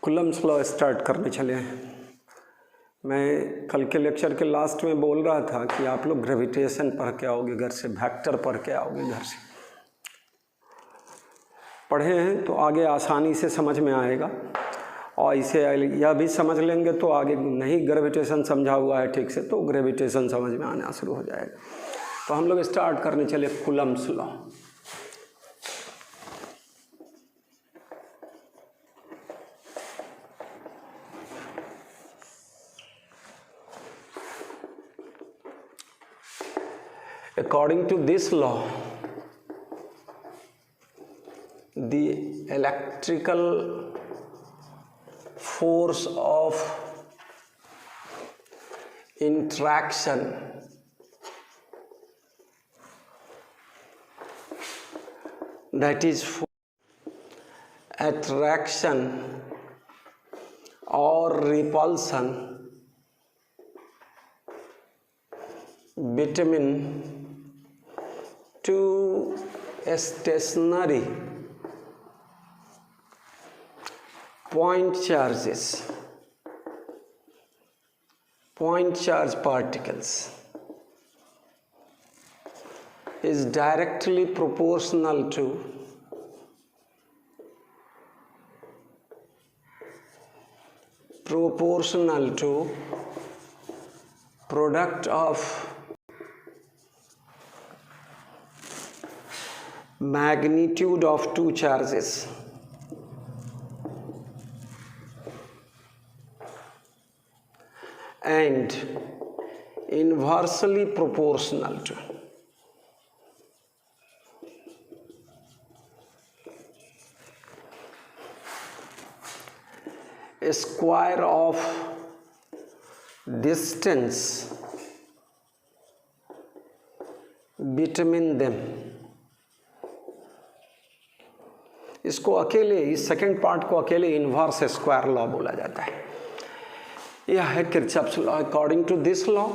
Coulomb's law start करने चले हैं। मैं कल के लेक्चर के लास्ट में बोल रहा था कि आप लोग ग्रेविटेशन पढ़ के आओगे घर से, वेक्टर पढ़ के आओगे घर से। पढ़े हैं तो आगे आसानी से समझ में आएगा, और इसे यह भी समझ लेंगे तो आगे नहीं ग्रेविटेशन समझा हुआ है ठीक से तो ग्रेविटेशन समझ में आना शुरू हो जाएगा। तो हम लोग स्टार्ट करने चले Coulomb's law. According to this law, the electrical force of interaction that is attraction or repulsion between two stationary point charge particles is directly proportional to product of magnitude of two charges and inversely proportional to a square of distance between them। इसको अकेले, इस second part को अकेले inverse square law बोला जाता है। यह है Kirchhoff's law. According to this law,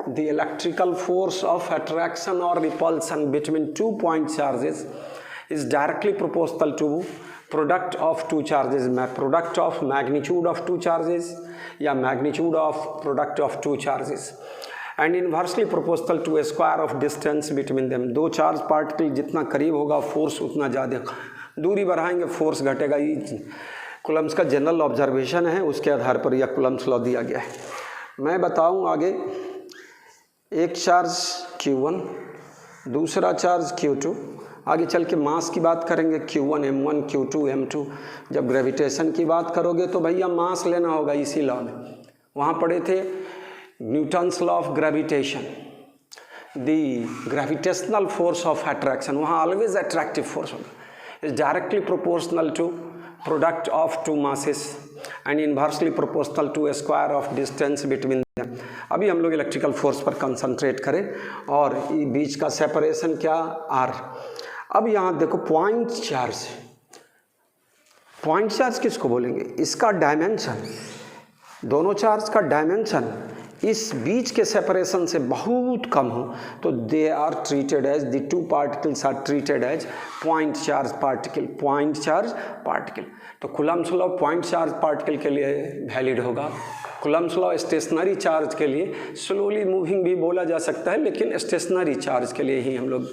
the electrical force of attraction और repulsion between two point charges is directly proportional to product of two charges, product of magnitude of two charges या magnitude of product of two charges and inversely proportional to a square of distance between them. दो charge particle जितना करीब होगा force उतना ज़्यादा, दूरी बढ़ाएंगे force घटेगा। ये कूलम्ब्स का जनरल ऑब्जर्वेशन है, उसके आधार पर यह कूलम्ब्स लॉ दिया गया है। मैं बताऊं आगे, एक चार्ज Q1, दूसरा चार्ज Q2, आगे चल के मास की बात करेंगे Q1 M1 Q2 M2। जब ग्रेविटेशन की बात करोगे तो भैया मास लेना होगा इसी लॉ में। वहाँ पढ़े थे Newton's law of gravitation, the gravitational force of attraction. वहाँ ऑलवेज अट्रैक्टिव फोर्स होगा, is directly proportional to product of two masses and inversely proportional to a square of distance between them। अभी हम लोग electrical force पर concentrate करें और ये बीच का सेपरेशन क्या R। अब यहाँ देखो पॉइंट चार्ज किसको बोलेंगे? इसका डायमेंशन, दोनों चार्ज का डायमेंशन इस बीच के सेपरेशन से बहुत कम हो तो they are treated as, the two particles are treated as point charge particle. तो Coulomb's law point charge particle के लिए वैलिड होगा। कूलम्ब्स लॉ स्टेशनरी चार्ज के लिए, स्लोली मूविंग भी बोला जा सकता है, लेकिन स्टेशनरी चार्ज के लिए ही हम लोग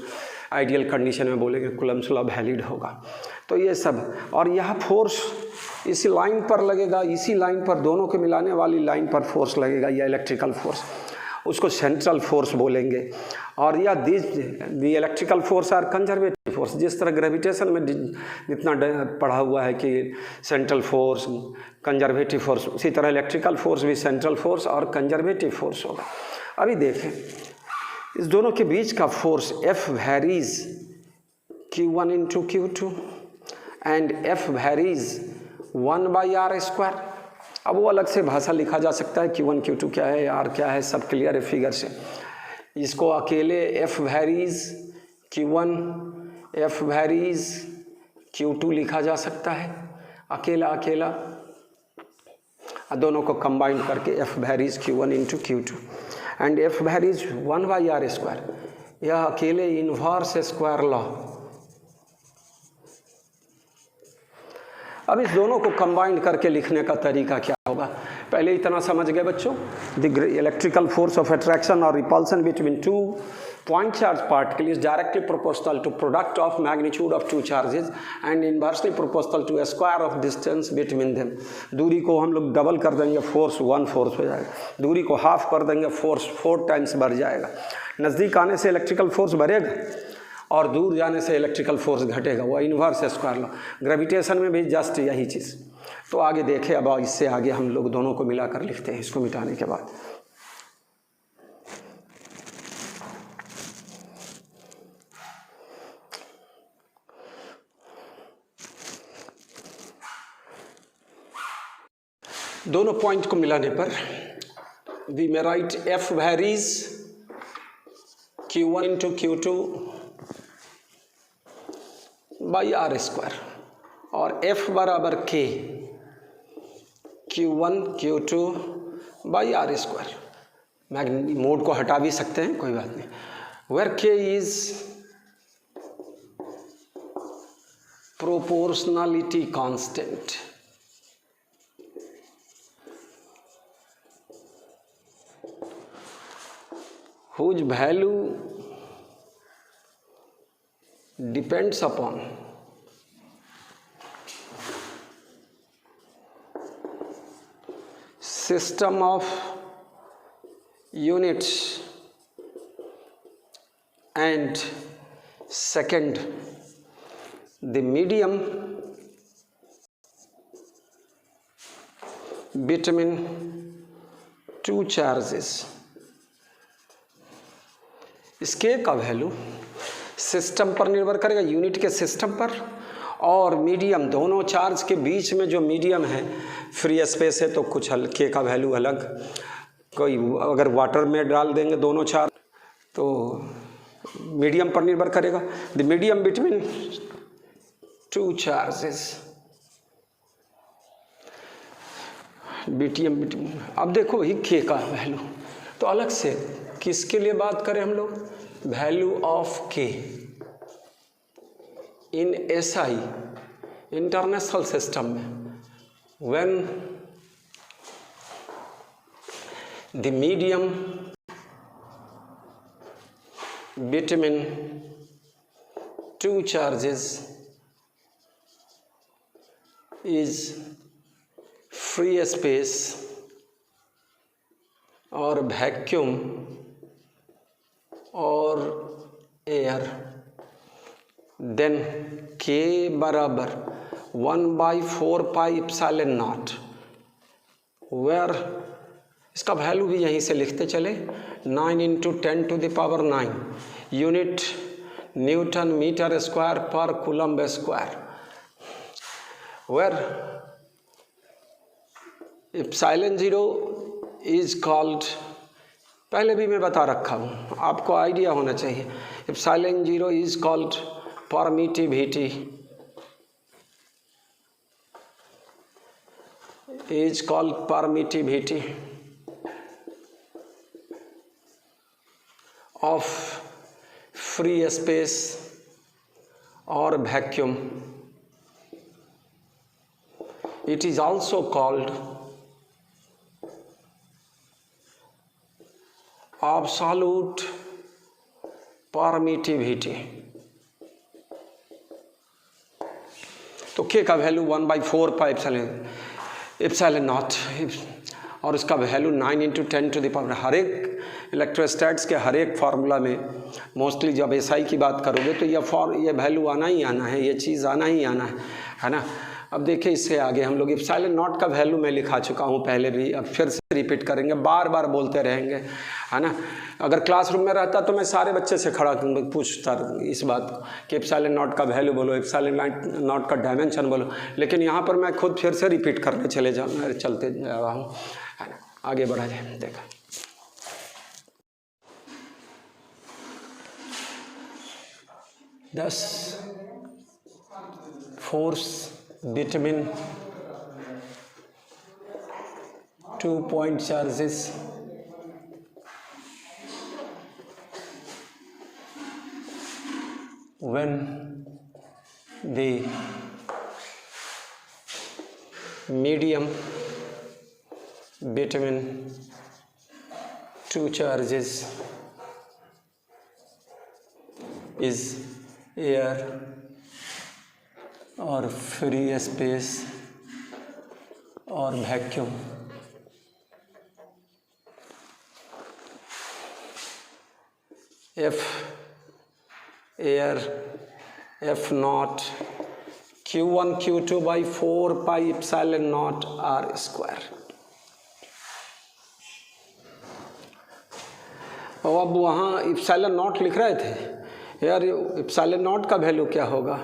आइडियल कंडीशन में बोलेंगे कूलम्ब्स लॉ वैलिड होगा। तो ये सब, और यह फोर्स इसी लाइन पर लगेगा, इसी लाइन पर, दोनों को मिलाने वाली लाइन पर फोर्स लगेगा, यह इलेक्ट्रिकल फोर्स, उसको सेंट्रल फोर्स बोलेंगे। और यह the electrical force are conservative force. जिस तरह ग्रेविटेशन में जितना पढ़ा हुआ है कि सेंट्रल फोर्स कंजर्वेटिव फोर्स, उसी तरह इलेक्ट्रिकल फोर्स भी सेंट्रल फोर्स और कंजर्वेटिव फोर्स होगा। अभी देखें इस दोनों के बीच का force F varies Q1 into Q2 and F varies 1/r²। अब वो अलग से भाषा लिखा जा सकता है, Q1 Q2 क्या है, R क्या है, सब क्लियर है फिगर से। इसको अकेले F varies Q1 F varies Q2 लिखा जा सकता है, अकेला, दोनों को कंबाइन करके F varies Q1 into Q2 and F varies 1/r²। यह अकेले इन्वर्स स्क्वायर लॉ। अब इस दोनों को कंबाइन करके लिखने का तरीका क्या होगा? पहले इतना समझ गए बच्चों, the electrical force of attraction और repulsion between two point charge particle is directly proportional to product of magnitude of two charges and inversely proportional to a square of distance between them. दूरी को हम लोग double कर देंगे, force 1 force हो जाएगा, दूरी को हाफ कर देंगे, फोर्स 4 टाइम्स बढ़ जाएगा। नज़दीक आने से इलेक्ट्रिकल फोर्स बढ़ेगा और दूर जाने से इलेक्ट्रिकल फोर्स घटेगा, वो इन्वर्स स्क्वायर लॉ। ग्रेविटेशन में भी जस्ट यही चीज़। तो आगे देखें, अब इससे आगे हम लोग दोनों को मिलाकर लिखते हैं इसको मिटाने के बाद। दोनों पॉइंट को मिलाने पर we may write F varies Q1 into Q2 by R square और F बराबर K Q1 Q2 by R square. Mod को हटा भी सकते हैं, कोई बात नहीं। Where K is proportionality constant, whose value depends upon system of units and second the medium between two charges। इसके का वैल्यू सिस्टम पर निर्भर करेगा, यूनिट के सिस्टम पर, और मीडियम दोनों चार्ज के बीच में जो मीडियम है, फ्री स्पेस है तो कुछ के का वैल्यू अलग, कोई अगर वाटर में डाल देंगे दोनों चार्ज तो मीडियम पर निर्भर करेगा। The medium between two charges, medium between. अब देखो वही के का वैल्यू, तो अलग से किसके लिए बात करें हम लोग? Value of K in SI international system में, when the medium between two charges is free space और वैक्यूम और एयर, देन के बराबर 1/4 पाई एप्सिलॉन नॉट, वेयर इसका वैल्यू भी यहीं से लिखते चले, 9 into 10 to the power 9 unit newton metre square पर coulomb square, where epsilon 0 is called, पहले भी मैं बता रखा हूँ, आपको आइडिया होना चाहिए। Epsilon 0 is called permittivity, is called permittivity of free space और vacuum. It is also called absolute permittivity। तो के का वैल्यू 1/4 पाई एप्सिलॉन नॉट और उसका value 9 into 10 to the power. हर एक इलेक्ट्रोस्टैट्स के हर एक फार्मूला में मोस्टली जब एसआई की बात करोगे तो ये वैल्यू आना ही आना है, ये चीज़ आना ही आना है ना। अब देखिए इससे आगे हम लोग एप्सिलॉन नॉट का वैल्यू मैं लिखा चुका हूँ पहले भी, अब फिर से रिपीट करेंगे, बार बार बोलते रहेंगे, है ना। अगर क्लासरूम में रहता तो मैं सारे बच्चे से खड़ा पूछता इस बात को कि एप्सिलॉन नॉट का वैल्यू बोलो, एप्सिलॉन नॉट का डायमेंशन बोलो, लेकिन यहाँ पर मैं खुद फिर से रिपीट करने चलते जा रहा हूँ, है ना। आगे बढ़ा जाए, देखा दस force between 2 point charges when the medium between two charges is air or free space or vacuum. F air F naught Q1 Q2 by 4 pi epsilon naught R square. और अब वहाँ इप्सिलॉन नॉट लिख रहे थे यार, epsilon not का value क्या होगा,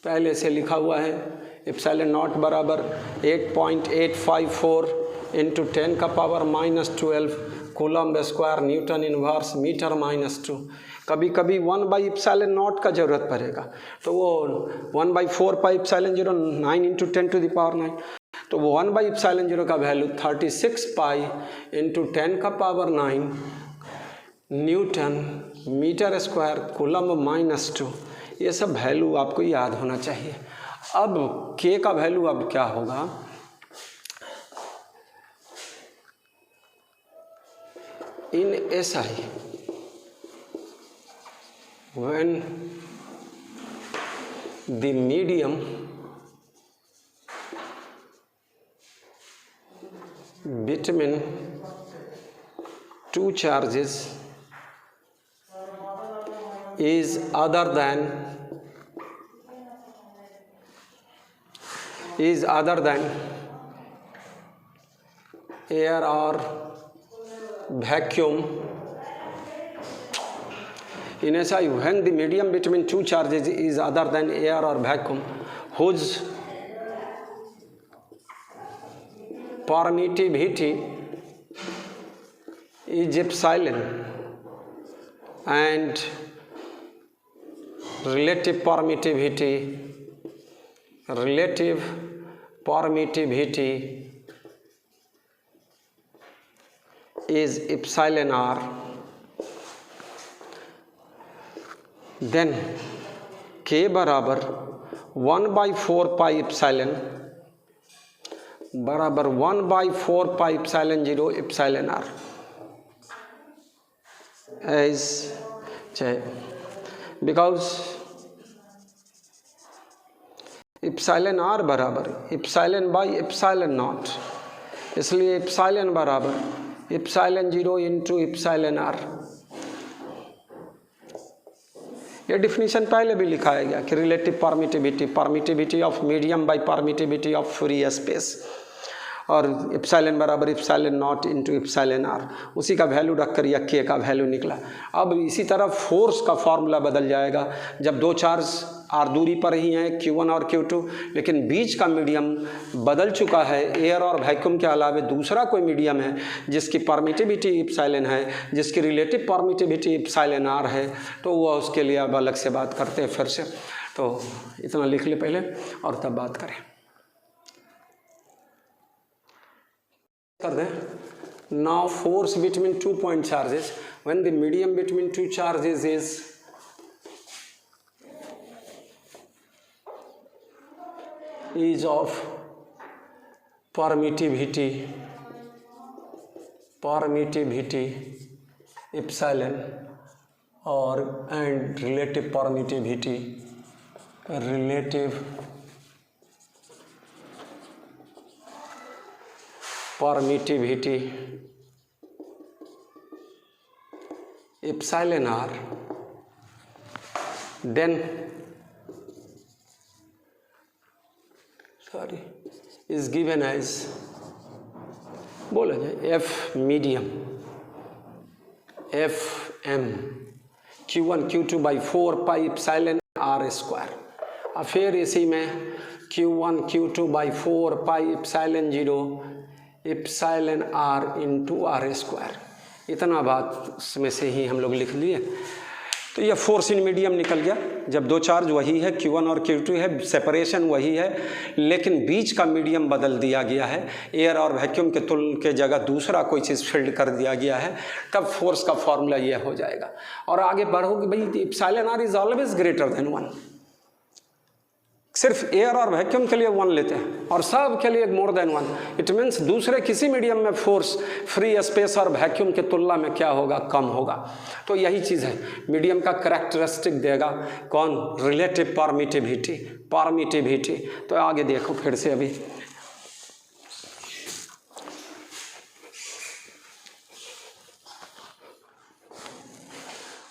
पहले से लिखा हुआ है इप्सिलॉन नॉट बराबर 8.854 इंटू 10 का power -12 coulomb square newton inverse metre -2। कभी कभी 1 इप्सिलॉन नॉट का ज़रूरत पड़ेगा, तो वो 1/4 pi epsilon 0 9 into 10 to the power 9, तो वो 1 इप्सिलॉन 0 का वैल्यू 36 पाई इंटू 10 का power 9 newton metre square coulomb -2। ये सब वैल्यू आपको याद होना चाहिए। अब के का वैल्यू अब क्या होगा, इन SI when the medium between two charges is other than air or vacuum. In SI, when the medium between two charges is other than air or vacuum, whose permittivity is epsilon and relative permittivity is epsilon r, then k बराबर 1/4 pi epsilon बराबर 1/4 pi epsilon 0 epsilon r as because epsilon r बराबर epsilon by epsilon not, इसलिए epsilon बराबर epsilon 0 into epsilon r। ये definition पहले भी लिखाया गया कि relative permittivity of medium by permittivity of free space, और एप्सिलॉन बराबर epsilon not into epsilon r, उसी का वैल्यू रखकर यह के का वैल्यू निकला। अब इसी तरह फोर्स का फॉर्मूला बदल जाएगा, जब दो चार्ज r दूरी पर ही हैं Q1 और Q2, लेकिन बीच का मीडियम बदल चुका है, एयर और वैक्यूम के अलावा दूसरा कोई मीडियम है जिसकी परमिटिविटी एप्सिलॉन है, जिसकी रिलेटिव परमिटिविटी एप्सिलॉन r है, तो वह उसके लिए अब अलग से बात करते हैं फिर से। तो इतना लिख ले पहले और तब बात करें। कर दें। Now force between two point charges when the medium between two charges is of permittivity epsilon और and relative permittivity epsilon r, then is given as, बोला जाए F medium FM Q1 Q2 by 4 pi epsilon r square। अब फिर इसी में Q1 Q2 by 4 pi epsilon 0 epsilon r into r square। इतना बात उसमें से ही हम लोग लिख लिए। तो यह फोर्स इन मीडियम निकल गया, जब दो चार्ज वही है Q1 और Q2 है, सेपरेशन वही है, लेकिन बीच का मीडियम बदल दिया गया है, एयर और वैक्यूम के के जगह दूसरा कोई चीज़ फील्ड कर दिया गया है, तब फोर्स का फॉर्मूला यह हो जाएगा। और आगे बढ़ोगे भाई, epsilon r is always greater than 1, सिर्फ एयर और वैक्यूम के लिए 1 लेते हैं और सब के लिए मोर देन 1। इट मीन्स दूसरे किसी मीडियम में फोर्स फ्री स्पेस और वैक्यूम की तुलना में क्या होगा, कम होगा। तो यही चीज़ है, मीडियम का करैक्टरिस्टिक देगा कौन, रिलेटिव परमिटिविटी। तो आगे देखो फिर से अभी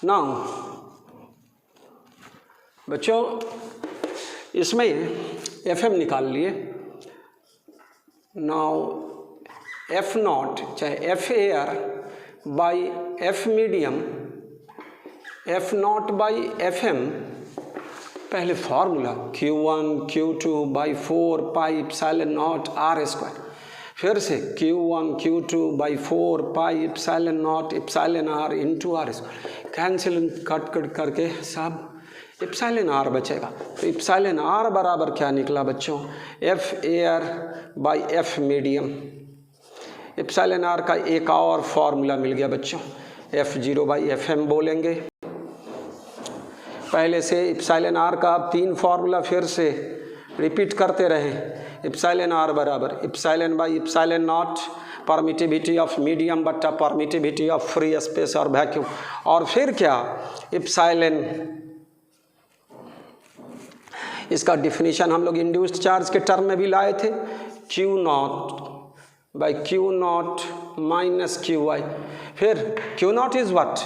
नाउ बच्चों इसमें FM निकाल लिए। नाउ F0 चाहे F air by F medium, F0 by FM, पहले formula Q1 Q2 by 4 pi epsilon not R square, फिर से Q1 Q2 by 4 pi epsilon not epsilon R into R square, cancel cut करके सब epsilon R बचेगा। तो epsilon R बराबर क्या निकला बच्चों, F air by F medium. Epsilon R का एक और फॉर्मूला मिल गया बच्चों, F0 बाई FM बोलेंगे। पहले से एप्सिलॉन R का 3 फार्मूला फिर से रिपीट करते रहे। एप्सिलॉन R बराबर epsilon by epsilon not, permittivity of medium बट्टा परमिटिविटी ऑफ फ्री स्पेस और वैक्यूम, और फिर क्या एप्सिलॉन, इसका डिफिनीशन हम लोग इंड्यूस्ड चार्ज के टर्म में भी लाए थे, Q0 by Q0 minus QI। फिर Q0 is what,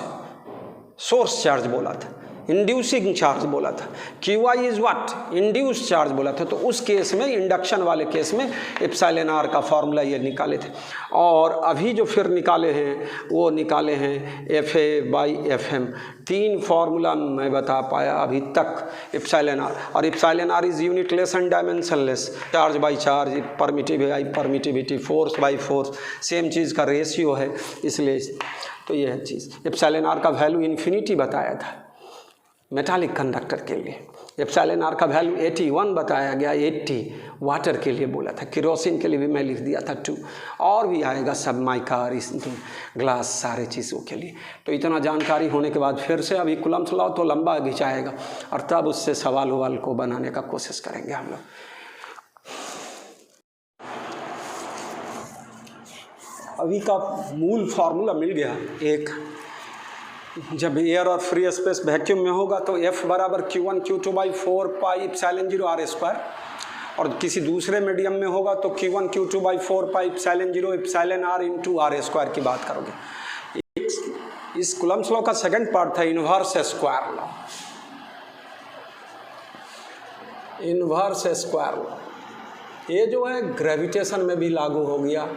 source charge बोला था, इंड्यूसिंग चार्ज बोला था, QI is what, induced charge बोला था। तो उस केस में, इंडक्शन वाले केस में एप्सिलॉन R का फॉर्मूला ये निकाले थे। और अभी जो फिर निकाले हैं वो निकाले हैं FA बाई FM। 3 फार्मूला मैं बता पाया अभी तक एप्सिलॉन R, और epsilon R is unitless and dimensionless, charge by charge, permittivity, force by force, same चीज़ का रेशियो है, इसलिए तो यह चीज़। एप्सिलॉन R का वैल्यू इन्फिनिटी बताया था मेटालिक कंडक्टर के लिए, एप्सिलॉन R का वैल्यू 81 बताया गया, 80 वाटर के लिए बोला था, केरोसिन के लिए भी मैं लिख दिया था 2, और भी आएगा सब, माइका और ग्लास, सारे चीज़ों के लिए। तो इतना जानकारी होने के बाद फिर से अभी कूलम्ब्स लॉ तो लंबा खिंचाएगा, और तब उससे सवाल उवाल को बनाने का कोशिश करेंगे हम लोग। अभी का मूल फार्मूला मिल गया एक, जब एयर और फ्री स्पेस वैक्यूम में होगा तो F बराबर Q1 Q2 by 4 pi epsilon 0 R square, और किसी दूसरे मीडियम में होगा तो Q1 Q2 by 4 pi epsilon 0 epsilon R into R square की बात करोगे। इस कूलम्ब्स लॉ का सेकंड पार्ट था inverse square law. Inverse square law ये जो है ग्रेविटेशन में भी लागू हो गया।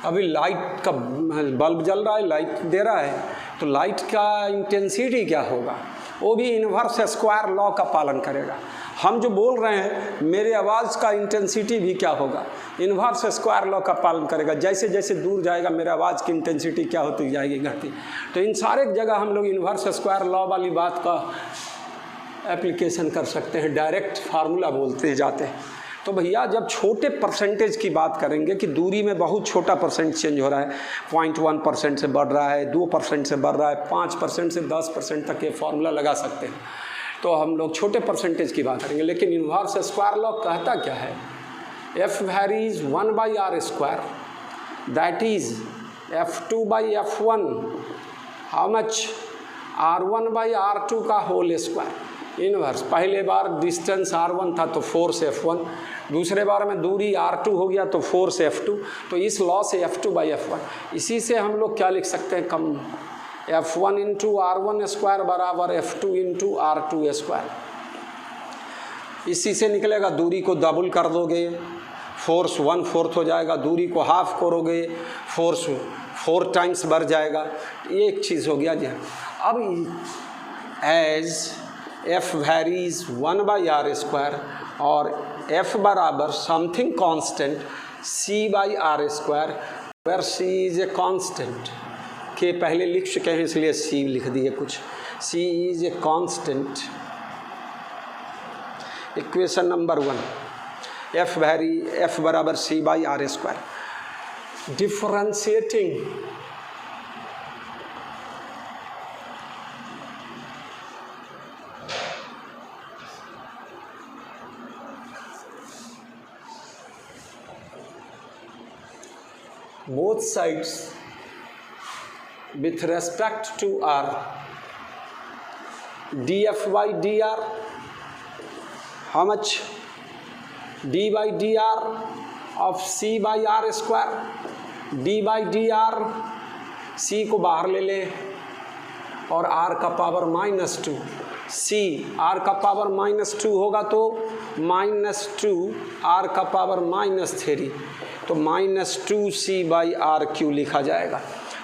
अभी लाइट का बल्ब जल रहा है, लाइट दे रहा है, तो लाइट का इंटेंसिटी क्या होगा, वो भी इन्वर्स स्क्वायर लॉ का पालन करेगा। हम जो बोल रहे हैं मेरे आवाज़ का इंटेंसिटी भी क्या होगा, इन्वर्स स्क्वायर लॉ का पालन करेगा। जैसे जैसे दूर जाएगा मेरे आवाज़ की इंटेंसिटी क्या होती जाएगी, घटती। तो इन सारे जगह हम लोग इन्वर्स स्क्वायर लॉ वाली बात का एप्लीकेशन कर सकते हैं, डायरेक्ट फार्मूला बोलते जाते हैं। तो भैया जब छोटे परसेंटेज की बात करेंगे कि दूरी में बहुत छोटा परसेंट चेंज हो रहा है, 0.1% से बढ़ रहा है, 2% से बढ़ रहा है, 5% से 10% तक ये फार्मूला लगा सकते हैं, तो हम लोग छोटे परसेंटेज की बात करेंगे। लेकिन इन्वर्स स्क्वायर लॉ कहता क्या है, F varies 1 by R square, that is F2 by F1 how much, R1 by R2 का होल स्क्वायर। इनवर्स, पहले बार डिस्टेंस R1 था तो 4 से F1, दूसरे बार में दूरी R2 हो गया तो 4 से F2, तो इस लॉ से F2 बाई F1। इसी से हम लोग क्या लिख सकते हैं, कम F1 इंटू R1 स्क्वायर बराबर F2 इंटू R2 स्क्वायर। इसी से निकलेगा, दूरी को डबल कर दोगे, फोर्स 1/4 हो जाएगा, दूरी को हाफ करोगे, फोर्स 4 टाइम्स बढ़ जाएगा। ये एक चीज़ हो गया जी। अब as F varies 1 by R square और F बराबर something constant C by R square, where C is a constant, के पहले लिख चुके हैं इसलिए C लिख दिए कुछ, C is a constant. Equation number 1, F बराबर C by R square. Differentiating both sides with respect to r, df by dr, how much? d by dr of c by r square, d by dr, c को बाहर ले ले और r का power -2, c r का power -2 होगा तो -2 r का पावर -3, तो -2c बाई आर क्यू लिखा जाएगा।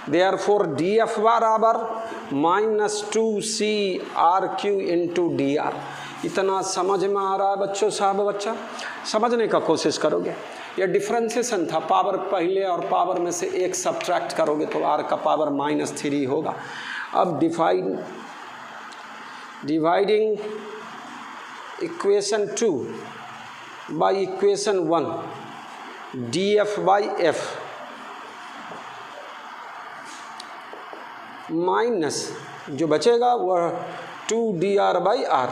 देयरफॉर df बराबर -2c r Q into D R. इतना समझ में आ रहा है बच्चों? साहब बच्चा समझने का कोशिश करोगे? यह डिफ्रेंसिएशन था, पावर पहले और पावर में से एक सब्ट्रैक्ट करोगे तो r का पावर -3 होगा। अब dividing equation 2 by equation 1, df by f minus जो बचेगा वह 2dr बाई आर,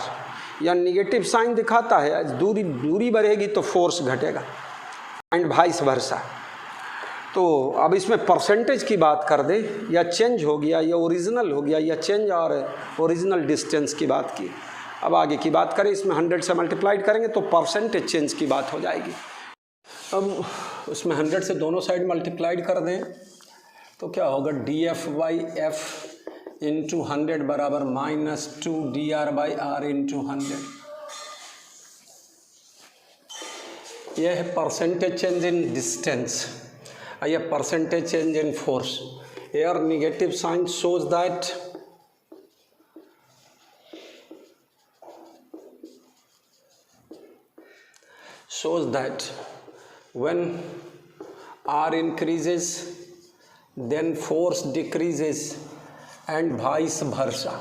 या निगेटिव साइन दिखाता है, दूरी बढ़ेगी तो फोर्स घटेगा एंड वाइस वर्सा। तो अब इसमें परसेंटेज की बात कर दे, या चेंज हो गया या ओरिजिनल हो गया, या चेंज और ओरिजिनल डिस्टेंस की बात की। अब आगे की बात करें, इसमें 100 से मल्टीप्लाइड करेंगे तो परसेंटेज चेंज की बात हो जाएगी। अब उसमें 100 से दोनों साइड मल्टीप्लाइड कर दें तो क्या होगा? df बाई एफ इंटू 100 बराबर -2dr बाई आर इंटू 100। यह है परसेंटेज चेंज इन डिस्टेंस, या percentage change in force. Here negative sign shows that when R increases then force decreases and vice versa.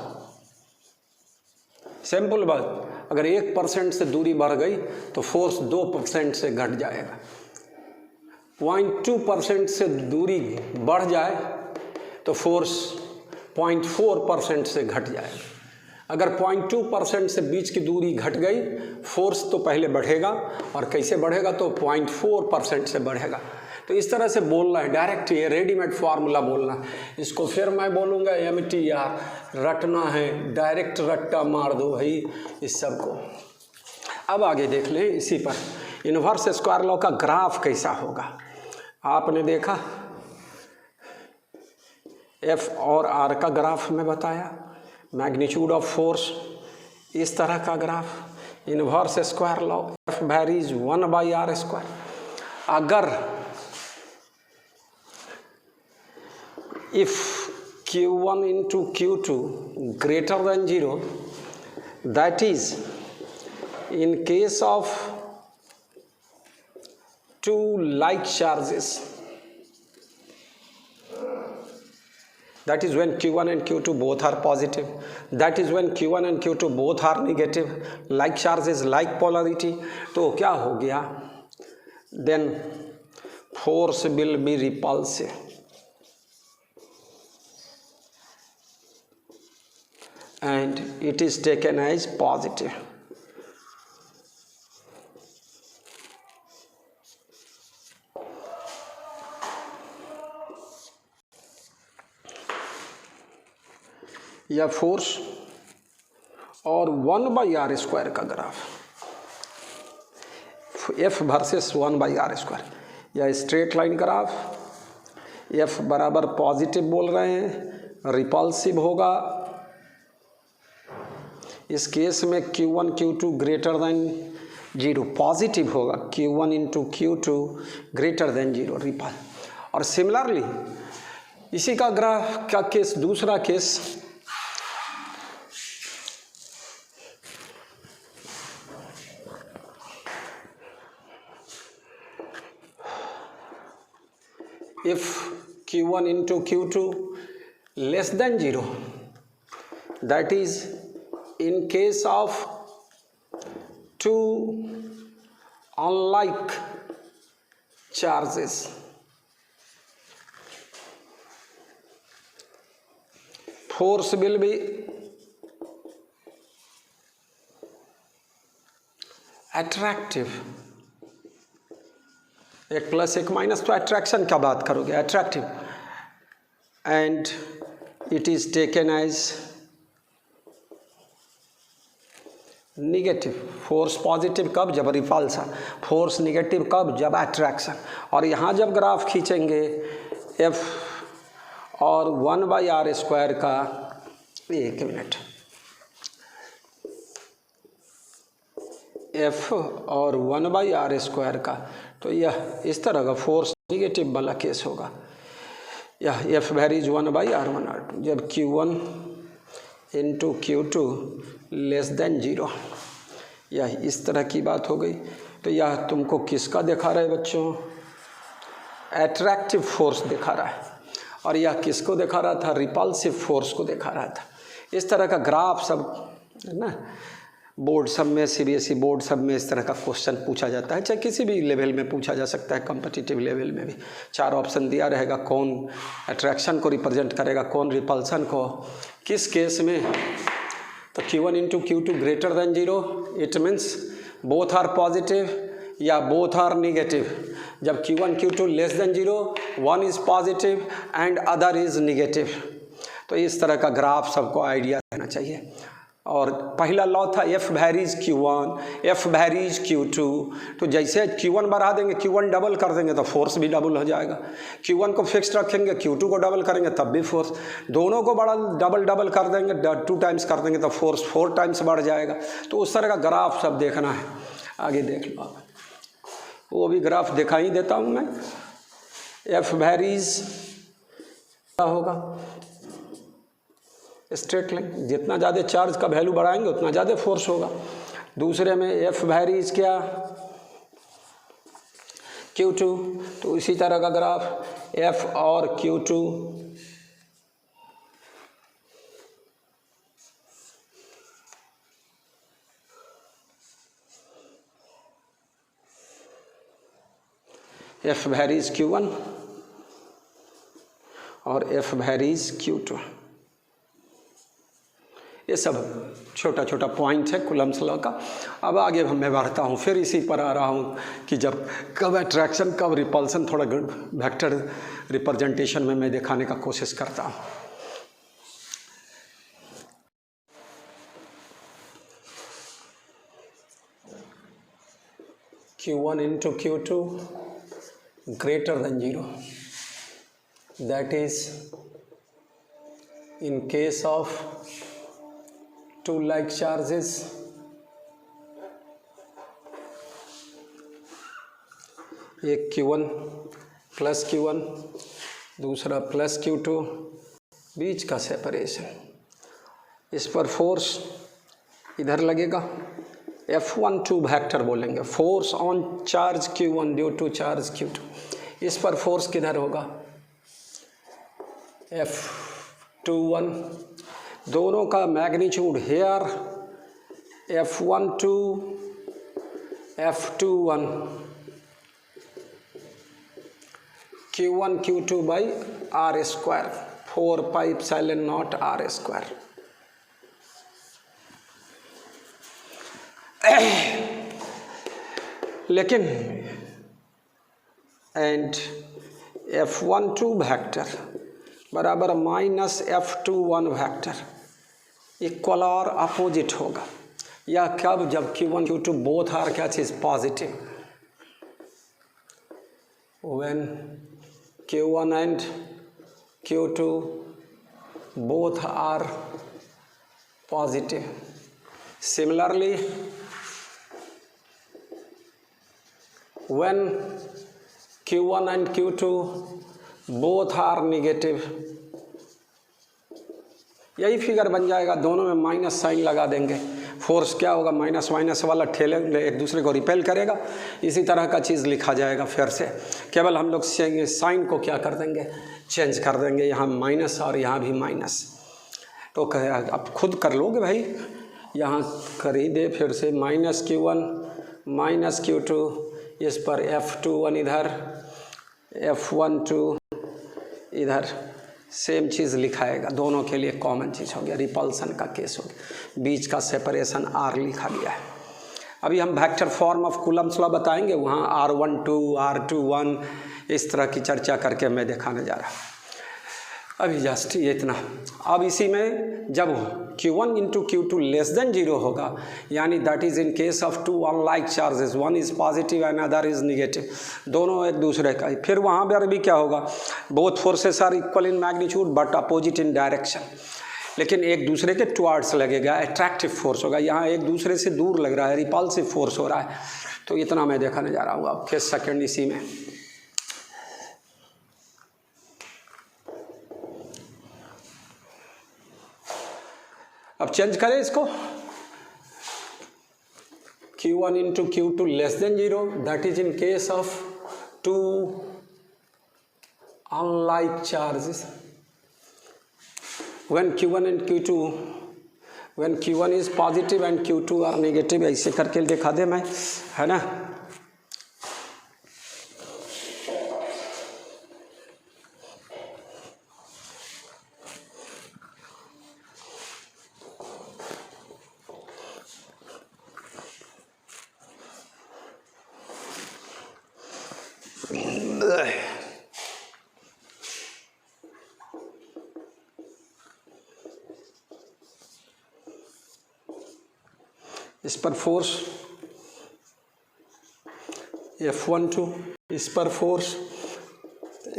Simple बात, अगर 1% से दूरी बढ़ गई तो फोर्स 2% से घट जाएगा। 0.2% से दूरी बढ़ जाए तो फोर्स 0.4% से घट जाएगा। अगर 0.2% से बीच की दूरी घट गई, फोर्स तो पहले बढ़ेगा, और कैसे बढ़ेगा? तो 0.4% से बढ़ेगा। तो इस तरह से बोलना है, डायरेक्ट ये रेडीमेड फार्मूला बोलना है। इसको फिर मैं बोलूँगा MTR, रटना है, डायरेक्ट रट्टा मार दो भाई इस सब को। अब आगे देख लें इसी पर, इन्वर्स स्क्वायर लॉ का ग्राफ कैसा होगा। आपने देखा F और R का ग्राफ में बताया, मैग्नीट्यूड ऑफ फोर्स इस तरह का graph, inverse square law F varies 1/r²। अगर if Q1 into Q2 greater than 0, that is in case of two like charges, that is when Q1 and Q2 both are positive, that is when Q1 and Q2 both are negative, like charges, like polarity, तो क्या हो गया? then force will be repulsive and it is taken as positive. या force और 1/r² का graph, F versus 1/r², या straight line graph, F बराबर positive बोल रहे हैं, रिपल्सिव होगा। इस केस में Q1 Q2 greater than 0, positive होगा, Q1 into Q2 greater than 0, ripple. और सिमिलरली इसी का ग्राफ का केस, दूसरा case, if Q1 into Q2 less than 0, that is in case of two unlike charges, force will be attractive एक plus एक minus, तो attraction का बात करोगे, attractive, and it is taken as negative. Force positive कब? जब repulsion. Force negative कब? जब अट्रैक्शन। और यहाँ जब ग्राफ खींचेंगे एफ और 1/r² का, एक मिनट, एफ और 1/r² का, तो यह इस तरह का फोर्स निगेटिव वाला केस होगा। यह एफ वेरीज 1/r1r2 जब Q1 into Q2 less than 0, यह इस तरह की बात हो गई। तो यह तुमको किसका दिखा रहा है बच्चों? एट्रैक्टिव फोर्स दिखा रहा है। और यह किसको दिखा रहा था? रिपल्सिव फोर्स को दिखा रहा था। इस तरह का ग्राफ सब है ना, बोर्ड सब में, CBSE बोर्ड सब में इस तरह का क्वेश्चन पूछा जाता है, चाहे किसी भी लेवल में पूछा जा सकता है, कॉम्पिटिटिव लेवल में भी। 4 ऑप्शन दिया रहेगा, कौन अट्रैक्शन को रिप्रेजेंट करेगा, कौन रिपल्सन को, किस केस में। तो Q1 into Q2 greater than 0, it means both are positive या बोथ आर निगेटिव। जब Q1 Q2 less than 0, one is positive and other is negative. तो इस तरह का ग्राफ सबको आइडिया रहना चाहिए। और पहला लॉ था F varies Q1, F varies Q2। तो जैसे Q1 बढ़ा देंगे, Q1 डबल कर देंगे तो फोर्स भी डबल हो जाएगा। Q1 को फिक्स रखेंगे, Q2 को डबल करेंगे तब भी फोर्स, दोनों को बड़ा डबल कर देंगे, 2 टाइम्स कर देंगे तो फोर्स 4 टाइम्स बढ़ जाएगा। तो उस तरह का ग्राफ सब देखना है। आगे देख लो आप, वो भी ग्राफ दिखा ही देता हूँ मैं। एफ वेरीज क्या होगा? स्ट्रेट लाइन, जितना ज़्यादा चार्ज का वैल्यू बढ़ाएंगे उतना ज़्यादा फोर्स होगा। दूसरे में एफ वेरीज क्या? Q2। तो इसी तरह का ग्राफ एफ और Q2, एफ वेरीज Q1 और एफ वेरीज Q2। ये सब छोटा छोटा पॉइंट है कूलम्ब्स लॉ का। अब आगे मैं बढ़ता हूँ, फिर इसी पर आ रहा हूँ कि जब कब अट्रैक्शन कब रिपल्सन, थोड़ा वेक्टर रिप्रेजेंटेशन में मैं दिखाने का कोशिश करता हूँ। Q1 into Q2 greater than 0, that is in case of 2 like charges, एक Q1 प्लस Q1, दूसरा प्लस Q2, बीच का सेपरेशन। इस पर फोर्स इधर लगेगा, F12 वेक्टर बोलेंगे, force on charge Q1 due to charge Q2। इस पर फोर्स किधर होगा? F21। दोनों का magnitude hair F12 F21 Q1 Q2 by r², 4πε0 r²। लेकिन एंड F12 वेक्टर बराबर माइनस F21 वेक्टर इक्वल और अपोजिट होगा। या कब? जब Q1 Q2 बोथ आर क्या चीज़? Positive. When Q1 and Q2 both are positive. Similarly when Q1 and Q2 both are negative, यही फिगर बन जाएगा। दोनों में माइनस साइन लगा देंगे, फोर्स क्या होगा? माइनस माइनस वाला ठेले एक दूसरे को रिपेल करेगा। इसी तरह का चीज़ लिखा जाएगा फिर से, केवल हम लोग साइन को क्या कर देंगे? चेंज कर देंगे, यहाँ माइनस और यहाँ भी माइनस। तो अब खुद कर लोगे भाई, यहाँ कर ही दे फिर से। माइनस Q1 माइनस Q2, इस पर F21 इधर, F12 इधर, सेम चीज़ लिखाएगा। दोनों के लिए कॉमन चीज़ हो गया, रिपल्सन का केस हो गया। बीच का सेपरेशन R लिखा गया है। अभी हम vector form of Coulomb's law बताएंगे, वहाँ R12 R21 इस तरह की चर्चा करके मैं दिखाने जा रहा हूँ। अभी जस्ट ये इतना। अब इसी में जब Q1 into Q2 less than 0 होगा, यानी that is in case of two unlike charges, one is positive and other is negative, दोनों एक दूसरे का। फिर वहाँ पर भी क्या होगा, both forces are equal in magnitude but opposite in direction, लेकिन एक दूसरे के टुवार्ड्स लगेगा, अट्रैक्टिव फोर्स होगा। यहाँ एक दूसरे से दूर लग रहा है, रिपल्सिव फोर्स हो रहा है। तो इतना मैं दिखाने जा रहा हूँ। अब केस सेकेंड इसी में अब चेंज करें इसको, Q1 into Q2 less than 0, that is in case of two unlike charges. when Q1 and Q2, when Q1 is positive and Q2 are negative, ऐसे करके दिखा दे मैं, है ना। इस पर फोर्स F12, इस पर फोर्स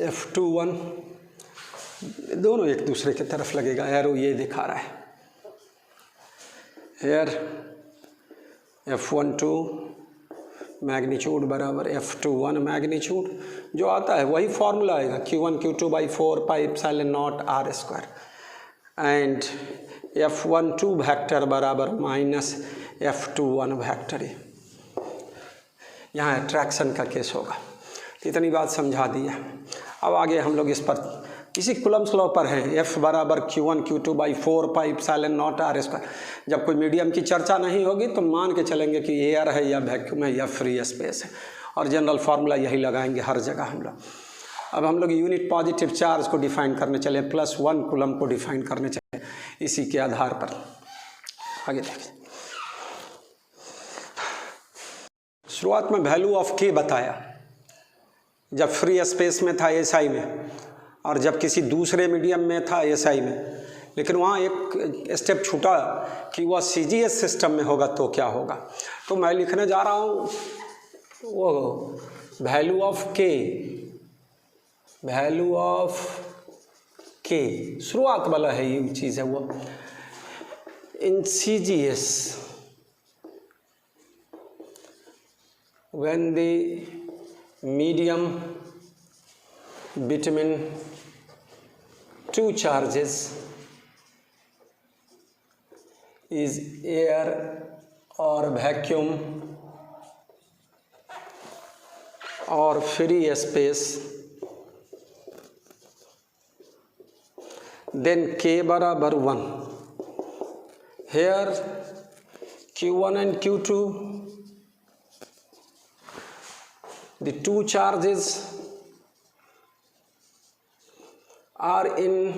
F21, दोनों एक दूसरे की तरफ लगेगा। एरो ये दिखा रहा है, हेयर F12 मैग्नीट्यूड बराबर F21 मैग्नीट्यूड, जो आता है वही फॉर्मूला आएगा, Q1 Q2 by 4 pi epsilon naught R square, and F12 vector बराबर माइनस F21 वेक्टर। यहाँ अट्रैक्शन का केस होगा। तो इतनी बात समझा दी है। अब आगे हम लोग इस पर इसी कूलम्स लॉ पर हैं, F बराबर Q1 Q2 by 4 pi epsilon naught R square। जब कोई मीडियम की चर्चा नहीं होगी तो मान के चलेंगे कि एयर है या वैक्यूम है या फ्री स्पेस है, और जनरल फार्मूला यही लगाएंगे हर जगह हम लोग। अब हम लोग यूनिट पॉजिटिव चार्ज को डिफाइन करने चले, +1 कूलम को डिफाइन करने चले इसी के आधार पर। आगे देखिए, शुरुआत में वैल्यू ऑफ के बताया जब फ्री स्पेस में था SI में, और जब किसी दूसरे मीडियम में था SI में, लेकिन वहाँ एक स्टेप छूटा कि वह CGS सिस्टम में होगा तो क्या होगा। तो मैं लिखने जा रहा हूँ वो वैल्यू ऑफ के, वैल्यू ऑफ के शुरुआत वाला है, ये चीज़ है वो इन CGS when the medium between two charges is air or vacuum or free space, then K बराबर 1। Here Q1 and Q2, the two charges are in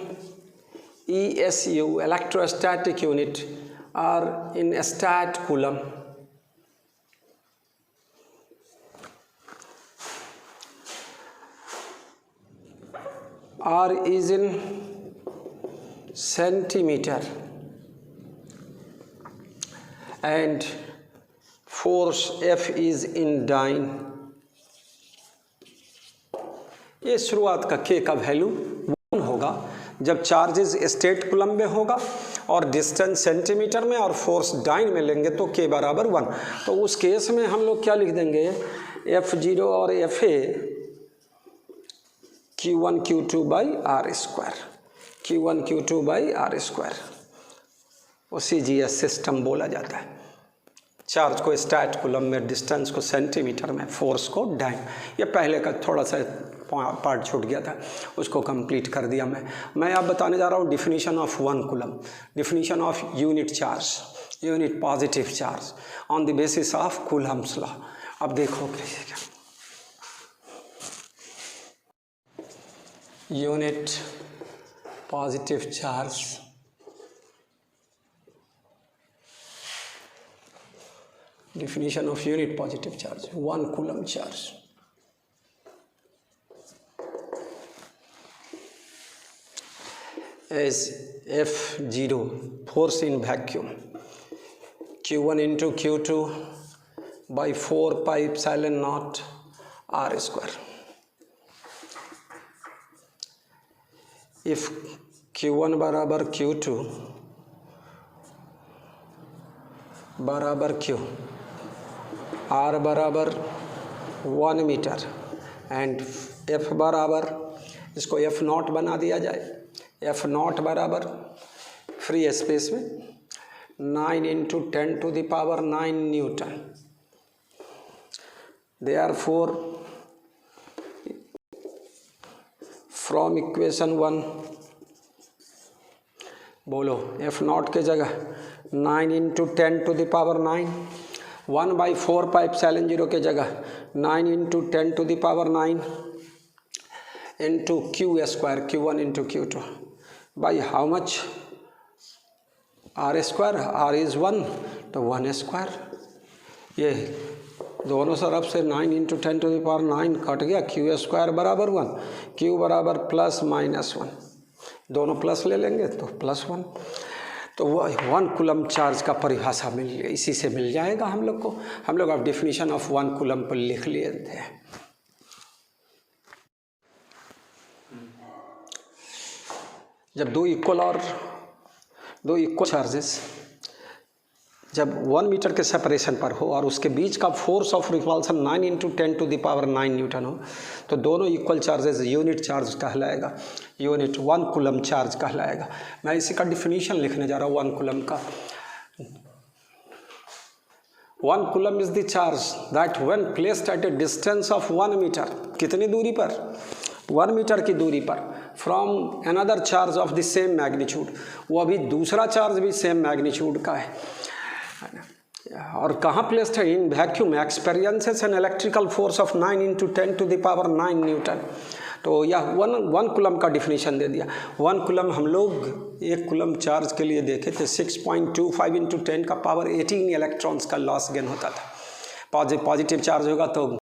ESU, electrostatic unit, are in stat coulomb. R is in centimeter and force F is in dyne। ये शुरुआत का K का value 1 होगा जब charges state coulomb में होगा और distance centimetre में और फोर्स डाइन में लेंगे तो K बराबर 1। तो उस केस में हम लोग क्या लिख देंगे, F0 और FA Q1 Q2 by R square, Q1 Q2 by R square। वो CGS सिस्टम बोला जाता है। चार्ज को स्टैट कूलम में, डिस्टेंस को सेंटीमीटर में, फोर्स को डाइन। ये पहले का थोड़ा सा पार्ट छूट गया था, उसको कंप्लीट कर दिया मैं अब बताने जा रहा हूँ definition of 1 coulomb, definition of unit charge, unit positive charge on the basis of Coulomb's law. अब देखो कैसे क्या, unit positive charge definition of unit positive charge, 1 coulomb charge. As F0 force in vacuum, Q1 into Q2 by 4 pi epsilon naught R square. If Q1 बराबर Q2 बराबर Q, R बराबर 1 metre and F बराबर, इसको F not बना दिया जाए, F not बराबर free space में 9 into 10 to the power 9 Newton. Therefore from equation 1 बोलो F नॉट के जगह 9 into 10 to the power 9, 1 by 4 pi epsilon 0 के जगह 9 into 10 to the power 9 into Q square, Q1 into Q2 by how much? R square, R is 1 तो 1 square. ये दोनों तरफ से 9 into 10 to the power 9 cut गया, Q square बराबर 1, Q बराबर प्लस माइनस 1, दोनों प्लस ले लेंगे तो प्लस 1. तो वह 1 कूलम चार्ज का परिभाषा मिल गया, इसी से मिल जाएगा हम लोग को. हम लोग अब डेफिनेशन ऑफ 1 कूलम पर लिख लिए थे. जब दो इक्वल चार्जेस जब 1 मीटर के सेपरेशन पर हो और उसके बीच का force of repulsion 9 into 10 to the power 9 Newton हो, तो दोनों इक्वल चार्जेस यूनिट चार्ज कहलाएगा, यूनिट 1 कूलम चार्ज कहलाएगा. मैं इसी का डिफिनीशन लिखने जा रहा हूँ 1 कूलम का. 1 coulomb is the charge that when placed at a distance of 1 metre, कितनी दूरी पर? 1 मीटर की दूरी पर, from another charge of the same magnitude, वो अभी दूसरा चार्ज भी सेम मैग्नीट्यूड का है. और कहाँ प्लेस्ड है? In vacuum, experiences an electrical force of 9 into 10 to the power 9 Newton. तो यह 1 कूलम का डिफिनीशन दे दिया. 1 कूलम हम लोग 1 कूलम चार्ज के लिए देखे थे 6.25 into 10 का पावर 18 इलेक्ट्रॉन्स का लॉस गेन होता था. पॉजिटिव चार्ज होगा तो